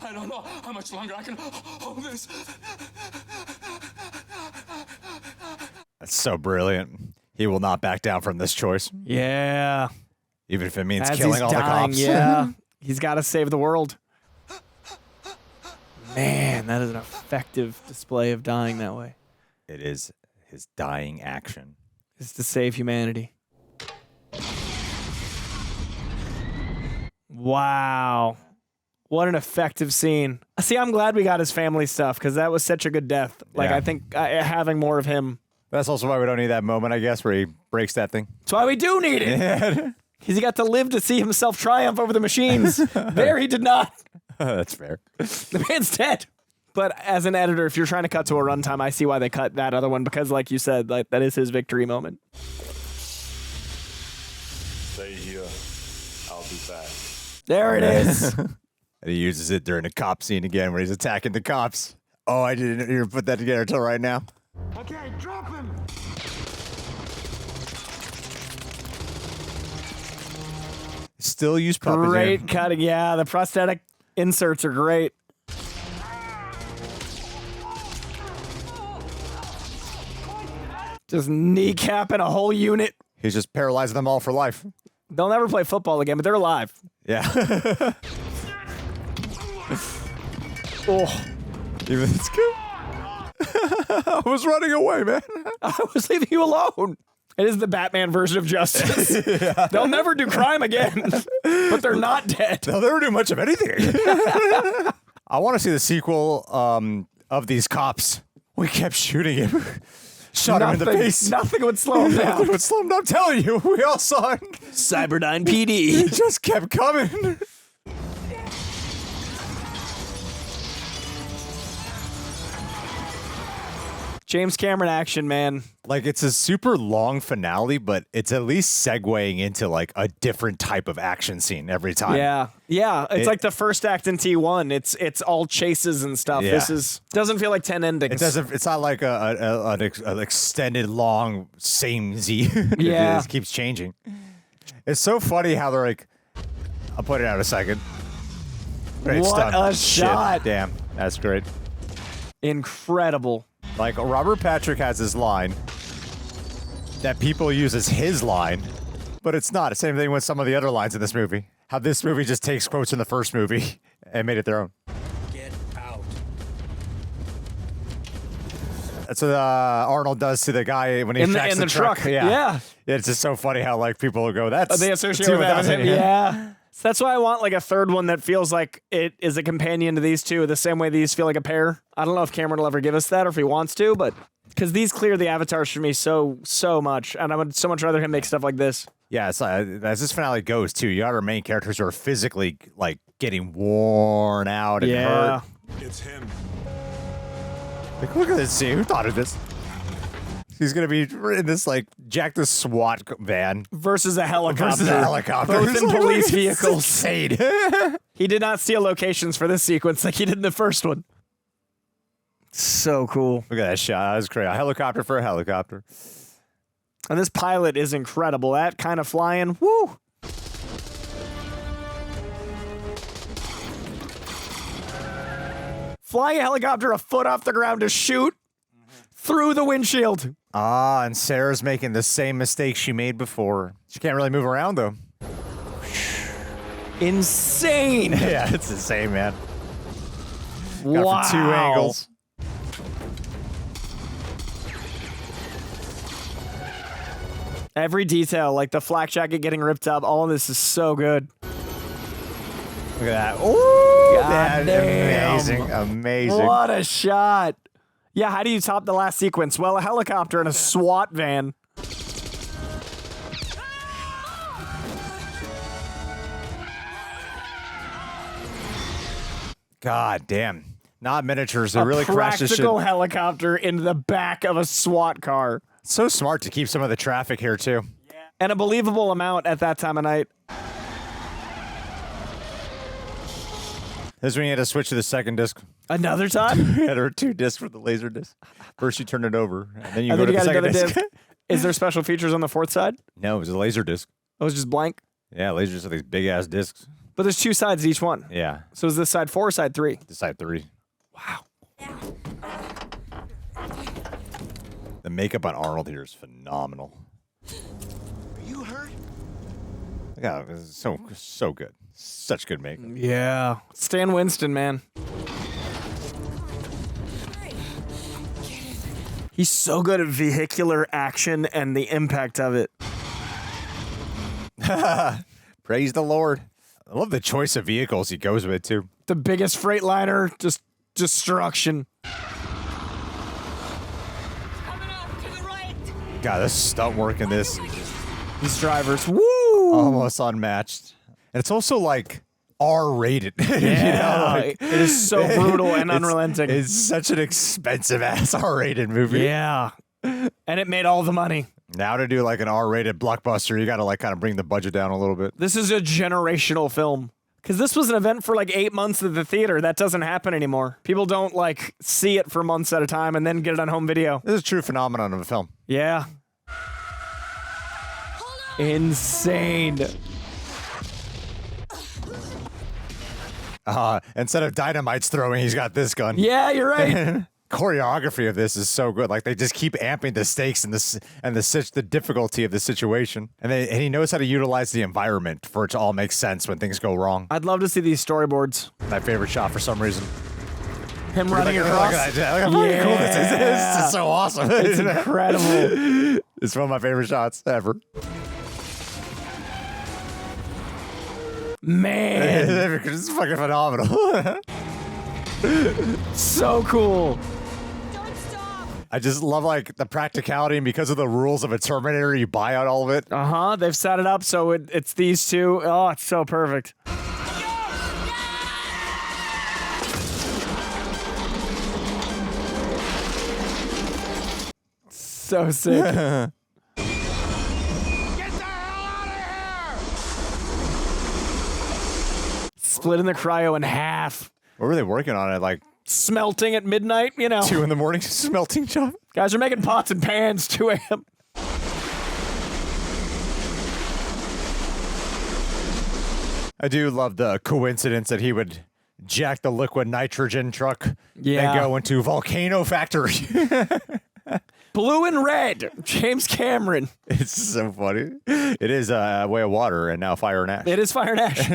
I don't know how much longer I can hold this. That's so brilliant. He will not back down from this choice. Yeah. Even if it means As killing he's all dying, the cops. Yeah. He's got to save the world. Man, that is an effective display of dying that way. It is his dying action. Is to save humanity. Wow. What an effective scene. See, I'm glad we got his family stuff because that was such a good death. Like, Yeah. I think having more of him. That's also why we don't need that moment, I guess, where he breaks that thing. That's why we do need it. Because he got to live to see himself triumph over the machines. There he did not. That's fair. The man's dead. But as an editor, if you're trying to cut to a runtime, I see why they cut that other one because, like you said, like that is his victory moment. Stay here. I'll be back. There it is. And he uses it during a cop scene again where he's attacking the cops. Oh, I didn't even put that together until right now. Okay, drop him. Still use puppets. Great cutting. Yeah, the prosthetic inserts are great. Just kneecapping a whole unit. He's just paralyzing them all for life. They'll never play football again, but they're alive. Yeah. Oh. Even it's good. I was running away, man. I was leaving you alone. It is the Batman version of justice. Yeah. They'll never do crime again, but they're not dead. They'll never do much of anything. I want to see the sequel of these cops. We kept shooting him. Shot him in the face. Nothing would slow him down. Nothing would slow him down. I'm telling you, we all saw it. Cyberdyne PD. He just kept coming. James Cameron action, man. Like, it's a super long finale, but it's at least segueing into, like, a different type of action scene every time. Yeah. Yeah. It's like the first act in T1. It's all chases and stuff. Yeah. This doesn't feel like 10 endings. It doesn't. It's not like an extended, long, same Z. Yeah. It just keeps changing. It's so funny how they're like, I'll put it out a second. Great What stunt. a Shit. shot. Damn. That's great. Incredible. Like, Robert Patrick has this line that people use as his line, but it's not. Same thing with some of the other lines in this movie. How this movie just takes quotes from the first movie and made it their own. Get out. That's what Arnold does to the guy when he tracks in the truck. Yeah. It's just so funny how, like, people will go, that's... They associate with that with him. Yeah. So that's why I want like a third one that feels like it is a companion to these two, the same way these feel like a pair. I don't know if Cameron will ever give us that or if he wants to, but because these clear the avatars for me so much, and I would so much rather him make stuff like this. Yeah, it's as this finale goes, too, you got our main characters who are physically, like, getting worn out and hurt. It's him. Like, look at this scene. Who thought of this? He's going to be in this, like, Jack the SWAT van. Versus a helicopter. Both in police vehicles. Insane. He did not steal locations for this sequence like he did in the first one. So cool. Look at that shot. That was crazy. A helicopter for a helicopter. And this pilot is incredible. That kind of flying. Woo! Flying a helicopter a foot off the ground to shoot through the windshield. Ah, and Sarah's making the same mistake she made before. She can't really move around, though. Insane. Yeah, it's insane, man. Wow. Got from 2 angles. Every detail, like the flak jacket getting ripped up, all of this is so good. Look at that. Ooh, God damn. amazing. Amazing. What a shot. Yeah, how do you top the last sequence? Well, a helicopter and a SWAT van. God damn. Not miniatures. They really crashed this shit. Practical helicopter into the back of a SWAT car. So smart to keep some of the traffic here, too. Yeah. And a believable amount at that time of night. This is when you had to switch to the second disc. Another time? Yeah, there were 2 discs for the laser disc. First you turn it over, and then you And go then to the got second another disc. disc. Is there special features on the 4th side? No, it was a laser disc. It was just blank? Yeah, lasers are these big-ass discs. But there's 2 sides to each one. Yeah. So is this side 4 or side 3? This side 3. Wow. The makeup on Arnold here is phenomenal. Are you hurt? Yeah, it's so good. Such good makeup. Yeah. Stan Winston, man. He's so good at vehicular action and the impact of it. Praise the Lord. I love the choice of vehicles he goes with, too. The biggest Freightliner, just destruction. God, this stunt work in this. These drivers, woo! Almost unmatched. And it's also like R-rated. Yeah, You know, like, it is so brutal and unrelenting. It's such an expensive ass R-rated movie. Yeah. And it made all the money. Now to do like an R-rated blockbuster, you got to like kind of bring the budget down a little bit. This is a generational film. Because this was an event for like 8 months at the theater. That doesn't happen anymore. People don't like see it for months at a time and then get it on home video. This is a true phenomenon of a film. Yeah. Insane. Instead of dynamite's throwing, he's got this gun. Yeah, you're right. Choreography of this is so good. Like they just keep amping the stakes and the difficulty of the situation, and he knows how to utilize the environment for it to all make sense when things go wrong. I'd love to see these storyboards. My favorite shot for some reason. Him running across. Look how cool this is. This is so awesome. It's incredible. It's one of my favorite shots ever. Man. It's fucking phenomenal. So cool. I just love like the practicality, and because of the rules of a Terminator, you buy out all of it. Uh-huh. They've set it up so it's these two. Oh, it's so perfect. So sick. Splitting the cryo in half. What were they working on? It like smelting at midnight, you know. 2 a.m, smelting job. Guys are making pots and pans, 2 a.m. I do love the coincidence that he would jack the liquid nitrogen truck Yeah. and go into Volcano Factory. Blue and red. James Cameron. It's so funny. It is a way of water and now fire and ash. It is fire and ash.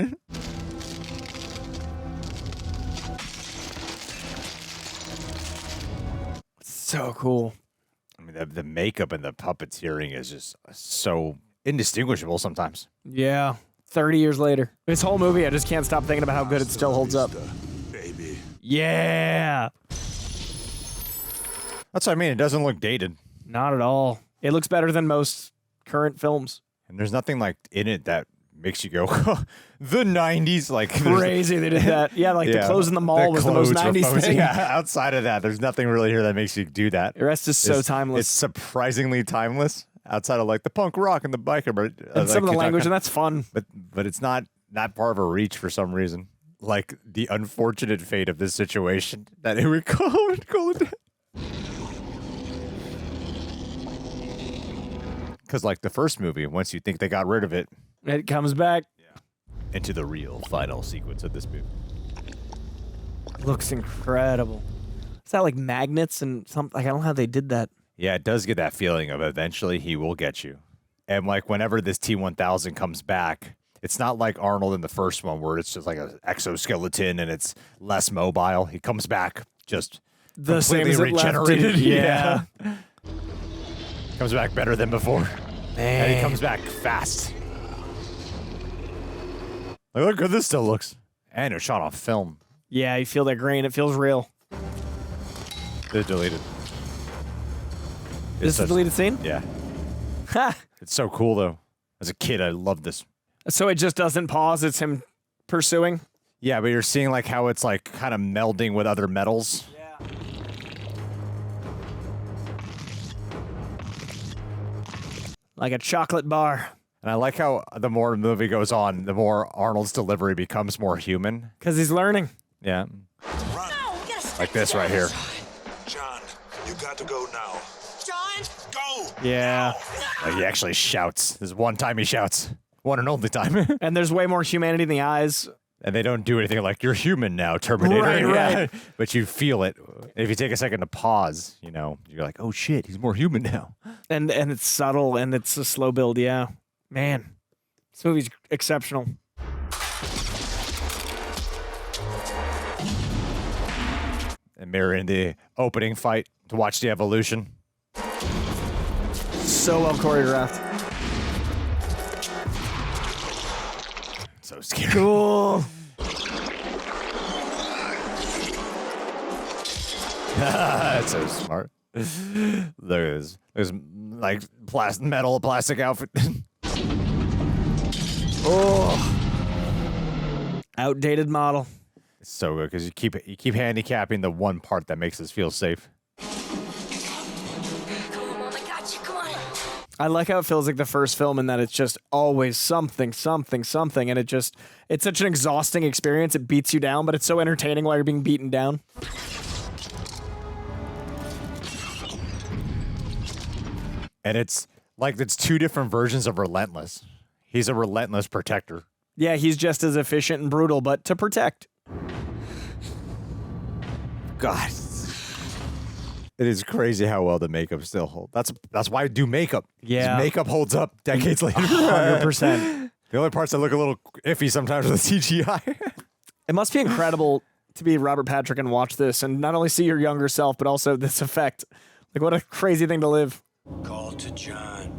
So cool. I mean, the makeup and the puppeteering is just so indistinguishable sometimes. Yeah. 30 years later. This whole movie, I just can't stop thinking about how good it still holds up. Baby. Yeah. That's what I mean. It doesn't look dated. Not at all. It looks better than most current films. And there's nothing like in it that makes you go, the 90s. Like Crazy they did that. Yeah, like the clothes in the mall was the most 90s thing. Yeah, outside of that, there's nothing really here that makes you do that. The rest is so timeless. It's surprisingly timeless outside of like the punk rock and the biker. But and some of the language, and that's fun. But it's not that far of a reach for some reason. Like the unfortunate fate of this situation that it would call it. Because like the first movie, once you think they got rid of it, it comes back. Yeah. Into the real final sequence of this movie. Looks incredible. Is that like magnets and something? Like, I don't know how they did that. Yeah, it does get that feeling of eventually he will get you. And like whenever this T-1000 comes back, it's not like Arnold in the first one where it's just like an exoskeleton and it's less mobile. He comes back just The same completely as it left, regenerated. yeah. Comes back better than before. Man. And he comes back fast. Like, look how good this still looks. And it was shot on film. Yeah, you feel that grain. It feels real. It's deleted. This is a deleted scene? Yeah. Ha! It's so cool, though. As a kid, I loved this. So it just doesn't pause. It's him pursuing? Yeah, but you're seeing like how it's like kind of melding with other metals. Yeah. Like a chocolate bar. And I like how the more the movie goes on, the more Arnold's delivery becomes more human. Because he's learning. Yeah. Run. Like this right here. John, you got to go now. John? Go! Yeah. Like he actually shouts. There's one time he shouts. One and only time. And there's way more humanity in the eyes. And they don't do anything like, you're human now, Terminator. Right. But you feel it. If you take a second to pause, you know, you're like, oh shit, he's more human now. And it's subtle and it's a slow build, yeah. Man, this movie's exceptional. And mirroring the opening fight to watch the evolution. So well choreographed. So scary. Cool. That's so smart. There's like plastic outfit. Oh, outdated model. It's so good because you keep handicapping the one part that makes us feel safe. I like how it feels like the first film in that it's just always something, and it's such an exhausting experience. It beats you down, but it's so entertaining while you're being beaten down. And it's like it's two different versions of relentless. He's a relentless protector. Yeah, he's just as efficient and brutal, but to protect. God. It is crazy how well the makeup still holds. That's why I do makeup. Yeah. Makeup holds up decades later. 100%. The only parts that look a little iffy sometimes are the CGI. It must be incredible to be Robert Patrick and watch this and not only see your younger self, but also this effect. Like, what a crazy thing to live. Call to John.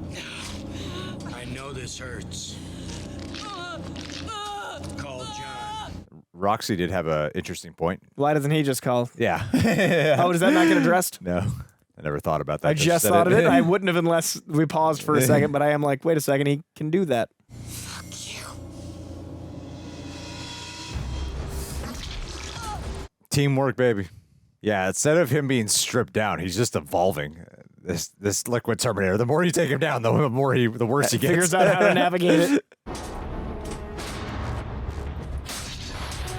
I know this hurts. Call John. Roxy did have an interesting point. Why doesn't he just call? Yeah. Oh, does that not get addressed? No. I never thought about that. I just thought of it. I wouldn't have unless we paused for a second, but I am like, wait a second, he can do that. Teamwork, baby. Yeah, instead of him being stripped down, he's just evolving. This liquid Terminator. The more you take him down, the worse he gets. Figures out how to navigate it.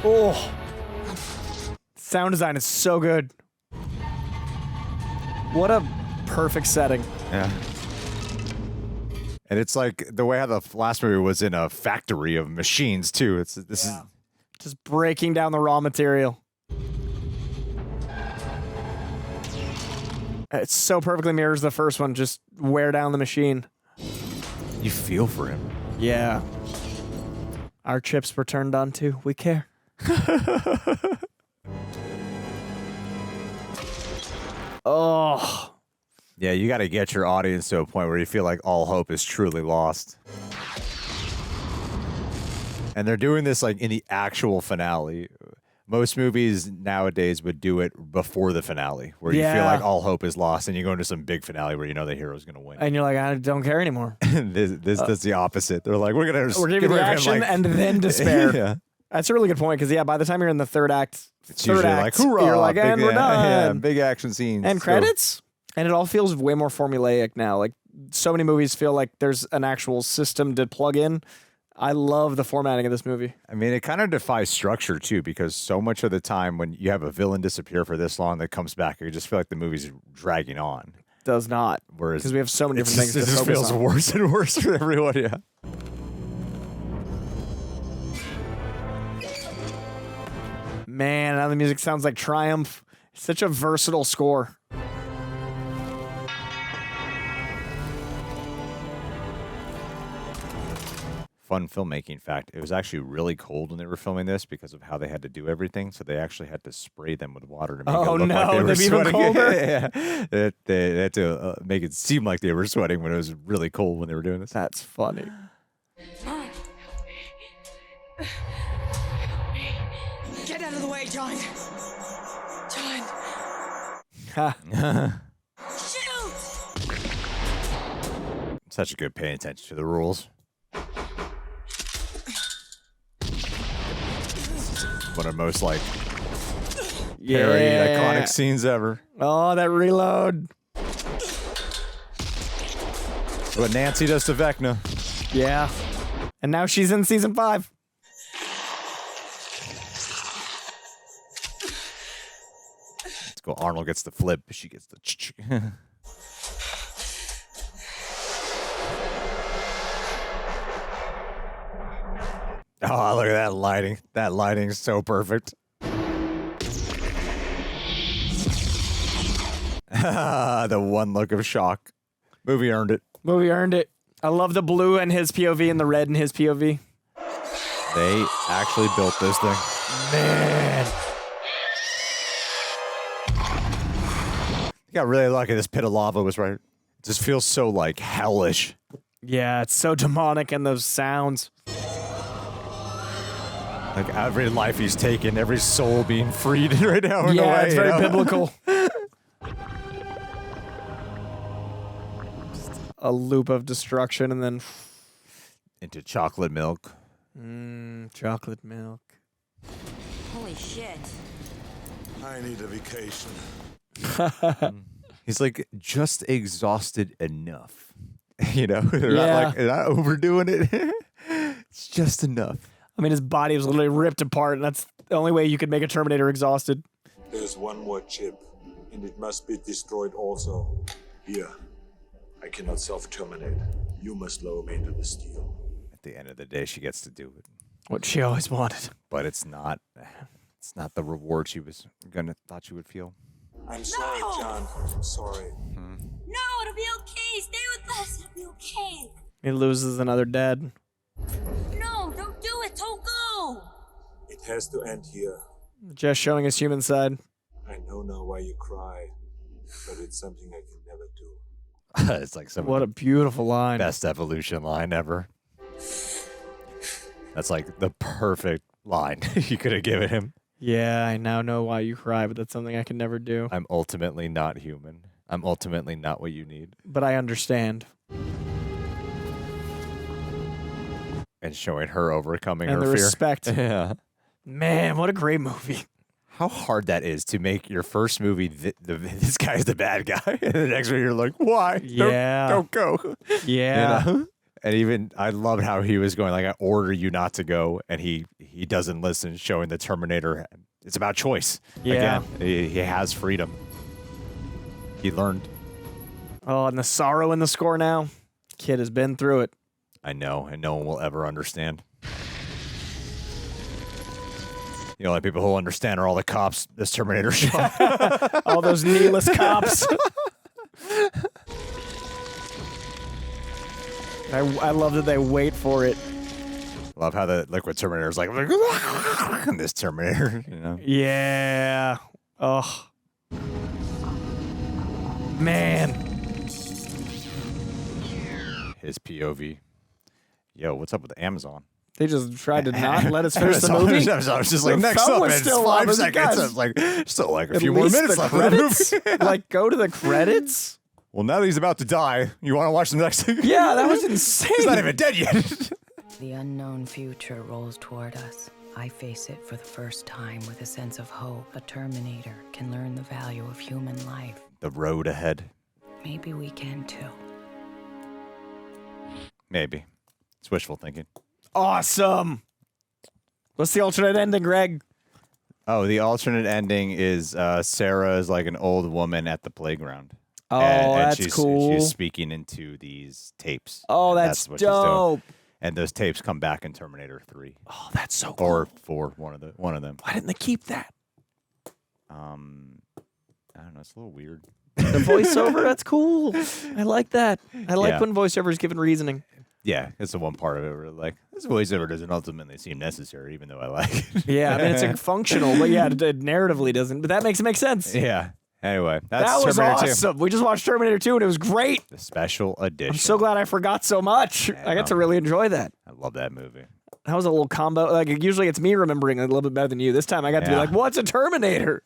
Oh, sound design is so good. What a perfect setting. Yeah. And it's like the way how the last movie was in a factory of machines too. This is just breaking down the raw material. It so perfectly mirrors the first one. Just wear down the machine. You feel for him. Yeah. Our chips were turned on too. We care. Oh. Yeah, you got to get your audience to a point where you feel like all hope is truly lost. And they're doing this like in the actual finale. Most movies nowadays would do it before the finale, where you feel like all hope is lost, and you go into some big finale where you know the hero's going to win. And you're like, I don't care anymore. This does the opposite. They're like, we're giving you action and then despair. Yeah. That's a really good point, because by the time you're in the third act, it's usually like, hoorah, you're like, and we're done. Yeah, big action scenes. And credits. And it all feels way more formulaic now. Like, so many movies feel like there's an actual system to plug in. I love the formatting of this movie. I mean, it kind of defies structure, too, because so much of the time when you have a villain disappear for this long that comes back, you just feel like the movie's dragging on. Does not. Whereas because we have so many different things to focus on. It just feels worse and worse for everyone, yeah. Man, now the music sounds like Triumph. It's such a versatile score. Fun filmmaking fact, it was actually really cold when they were filming this because of how they had to do everything, so they actually had to spray them with water to make it look like they were sweating. Colder? Yeah. They had to make it seem like they were sweating when it was really cold when they were doing this. That's funny. Get out of the way, John. John. Shoot! Such a good paying attention to the rules. One of the most parodied iconic scenes ever. Oh, that reload. What Nancy does to Vecna. Yeah. And now she's in season 5. cool. Arnold gets the flip. She gets the. Oh, look at that lighting. That lighting is so perfect. The one look of shock. Movie earned it. Movie earned it. I love the blue in his POV and the red in his POV. They actually built this thing. Man. You got really lucky this pit of lava was right. It just feels so, like, hellish. Yeah, it's so demonic and those sounds. Like, every life he's taken, every soul being freed right now. In a way, it's very biblical. A loop of destruction and then... into chocolate milk. Chocolate milk. Holy shit. I need a vacation. He's like just exhausted enough. You know, they're Yeah. not overdoing it. It's just enough. I mean, his body was literally ripped apart, and that's the only way you could make a Terminator exhausted. There's one more chip, and it must be destroyed also. Here. I cannot self-terminate. You must lower me into the steel. At the end of the day, she gets to do it. What she always wanted. But it's not the reward she was thought she would feel. I'm sorry, John. I'm sorry. No, it'll be okay. Stay with us. It'll be okay. He loses another dad. No, don't do it. Don't go. It has to end here. Just showing his human side. I know now why you cry, but it's something I can never do. It's like some What a beautiful line. Best evolution line ever. That's like the perfect line you could have given him. Yeah, I now know why you cry, but that's something I can never do. I'm ultimately not human. I'm ultimately not what you need. But I understand. And showing her overcoming And her the fear. respect. Yeah. Man, what a great movie. How hard that is to make your first movie, this guy's the bad guy. And the next one you're like, why? Yeah. Don't go. Yeah. You know? And even, I loved how he was going, like, I order you not to go. And he doesn't listen, showing the Terminator. It's about choice. Yeah. Again, he has freedom. He learned. Oh, and the sorrow in the score now. Kid has been through it. I know, and no one will ever understand. The only people who will understand are all the cops this Terminator shot. All those kneeless cops. I love that they wait for it. Love how the Liquid Terminator is like, and this Terminator, you know? Yeah. Oh. Man. His POV. Yo, what's up with Amazon? They just tried to not let us finish the movie. I was just like, The next film up, was it's still 5 on. seconds. Guys, I was like, still like a at few more least minutes the left of the credits? movie. Like, go to the credits? Well, now that he's about to die, you want to watch the next thing? Yeah, that was insane. He's not even dead yet. The unknown future rolls toward us. I face it for the first time with a sense of hope. A Terminator can learn the value of human life. The road ahead. Maybe we can too. Maybe. It's wishful thinking. Awesome. What's the alternate ending, Greg? Oh, the alternate ending is Sarah is like an old woman at the playground. Oh, and that's she's, cool. She's speaking into these tapes. Oh, that's what she's doing. dope. And those tapes come back in Terminator 3. Oh, that's so cool. Or 4, one of them. Why didn't they keep that? I don't know. It's a little weird. The voiceover, that's cool. I like that. I like Yeah. when voiceover is given reasoning. Yeah, it's the one part of it where like this voiceover doesn't ultimately seem necessary, even though I like it. Yeah, I mean, it's like functional, but yeah, it narratively doesn't. But that makes it make sense. Yeah. Anyway, that's That was Terminator 2. awesome. We just watched Terminator 2 and it was great. The special edition. I'm so glad I forgot so much. I got to really enjoy that. I love that movie. That was a little combo. Like, usually it's me remembering a little bit better than you. This time I got to be Yeah. like, what's a Terminator?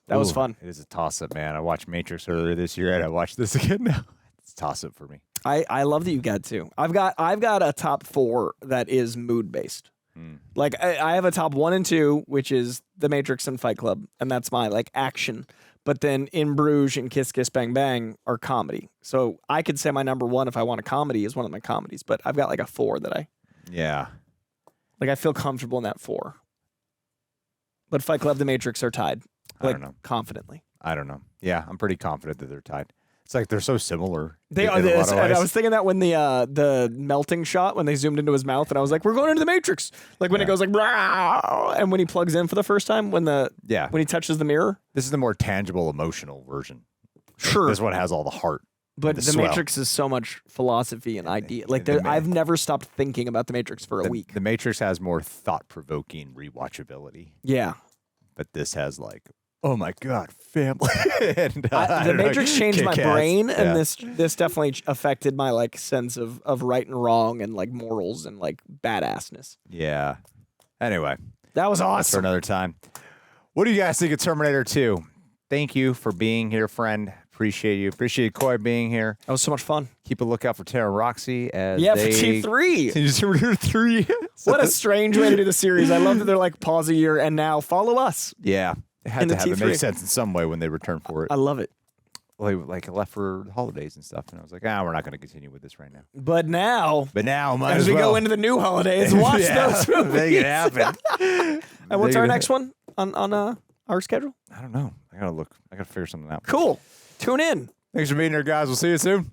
That was Ooh, fun. It is a toss-up, man. I watched Matrix earlier this year, and I watched this again now. It's a toss-up for me. I love that you got two. I've got a top 4 that is mood based. Like I have a top 1 and 2, which is The Matrix and Fight Club, and that's my like action. But then In Bruges and Kiss Kiss Bang Bang are comedy. So I could say my number 1 if I want a comedy is one of my comedies. But I've got like a 4 that I feel comfortable in that 4. But Fight Club, The Matrix are tied. I Like don't know. confidently. I don't know. Yeah, I'm pretty confident that they're tied. It's like they're so similar. They are. in a lot of And I ways. was thinking that when the melting shot, when they zoomed into his mouth, and I was like, we're going into the Matrix. Like when it goes like, "Rah!" And when he plugs in for the first time, when he touches the mirror. This is the more tangible, emotional version. Sure. This one has all the heart. But and the swell. Matrix is so much philosophy and idea. Like I've never stopped thinking about the Matrix for a week. The Matrix has more thought-provoking rewatchability. Yeah. But this has like, oh my God, family. And, I The don't know, Matrix changed my kick-ass. brain, and Yeah. this definitely affected my like sense of right and wrong and like morals and like badassness. Yeah. Anyway. That was That's for awesome. another time. What do you guys think of Terminator 2? Thank you for being here, friend. Appreciate you. Appreciate Coy being here. That was so much fun. Keep a lookout for Tara and Roxy as Yeah, they... for T3. Terminator 3. What a strange way to do the series. I love that they're like pause a year and now follow us. Yeah. It had In to the have it T3. make sense in some way when they return for it. I love it. Well, they like left for holidays and stuff, and I was like, we're not going to continue with this right now. But now, might as as we well. go into the new holidays, watch Yeah, those movies. make it happen. And what's Make our it next one on our schedule? I don't know. I got to look. I got to figure something out. Cool. Tune in. Thanks for being here, guys. We'll see you soon.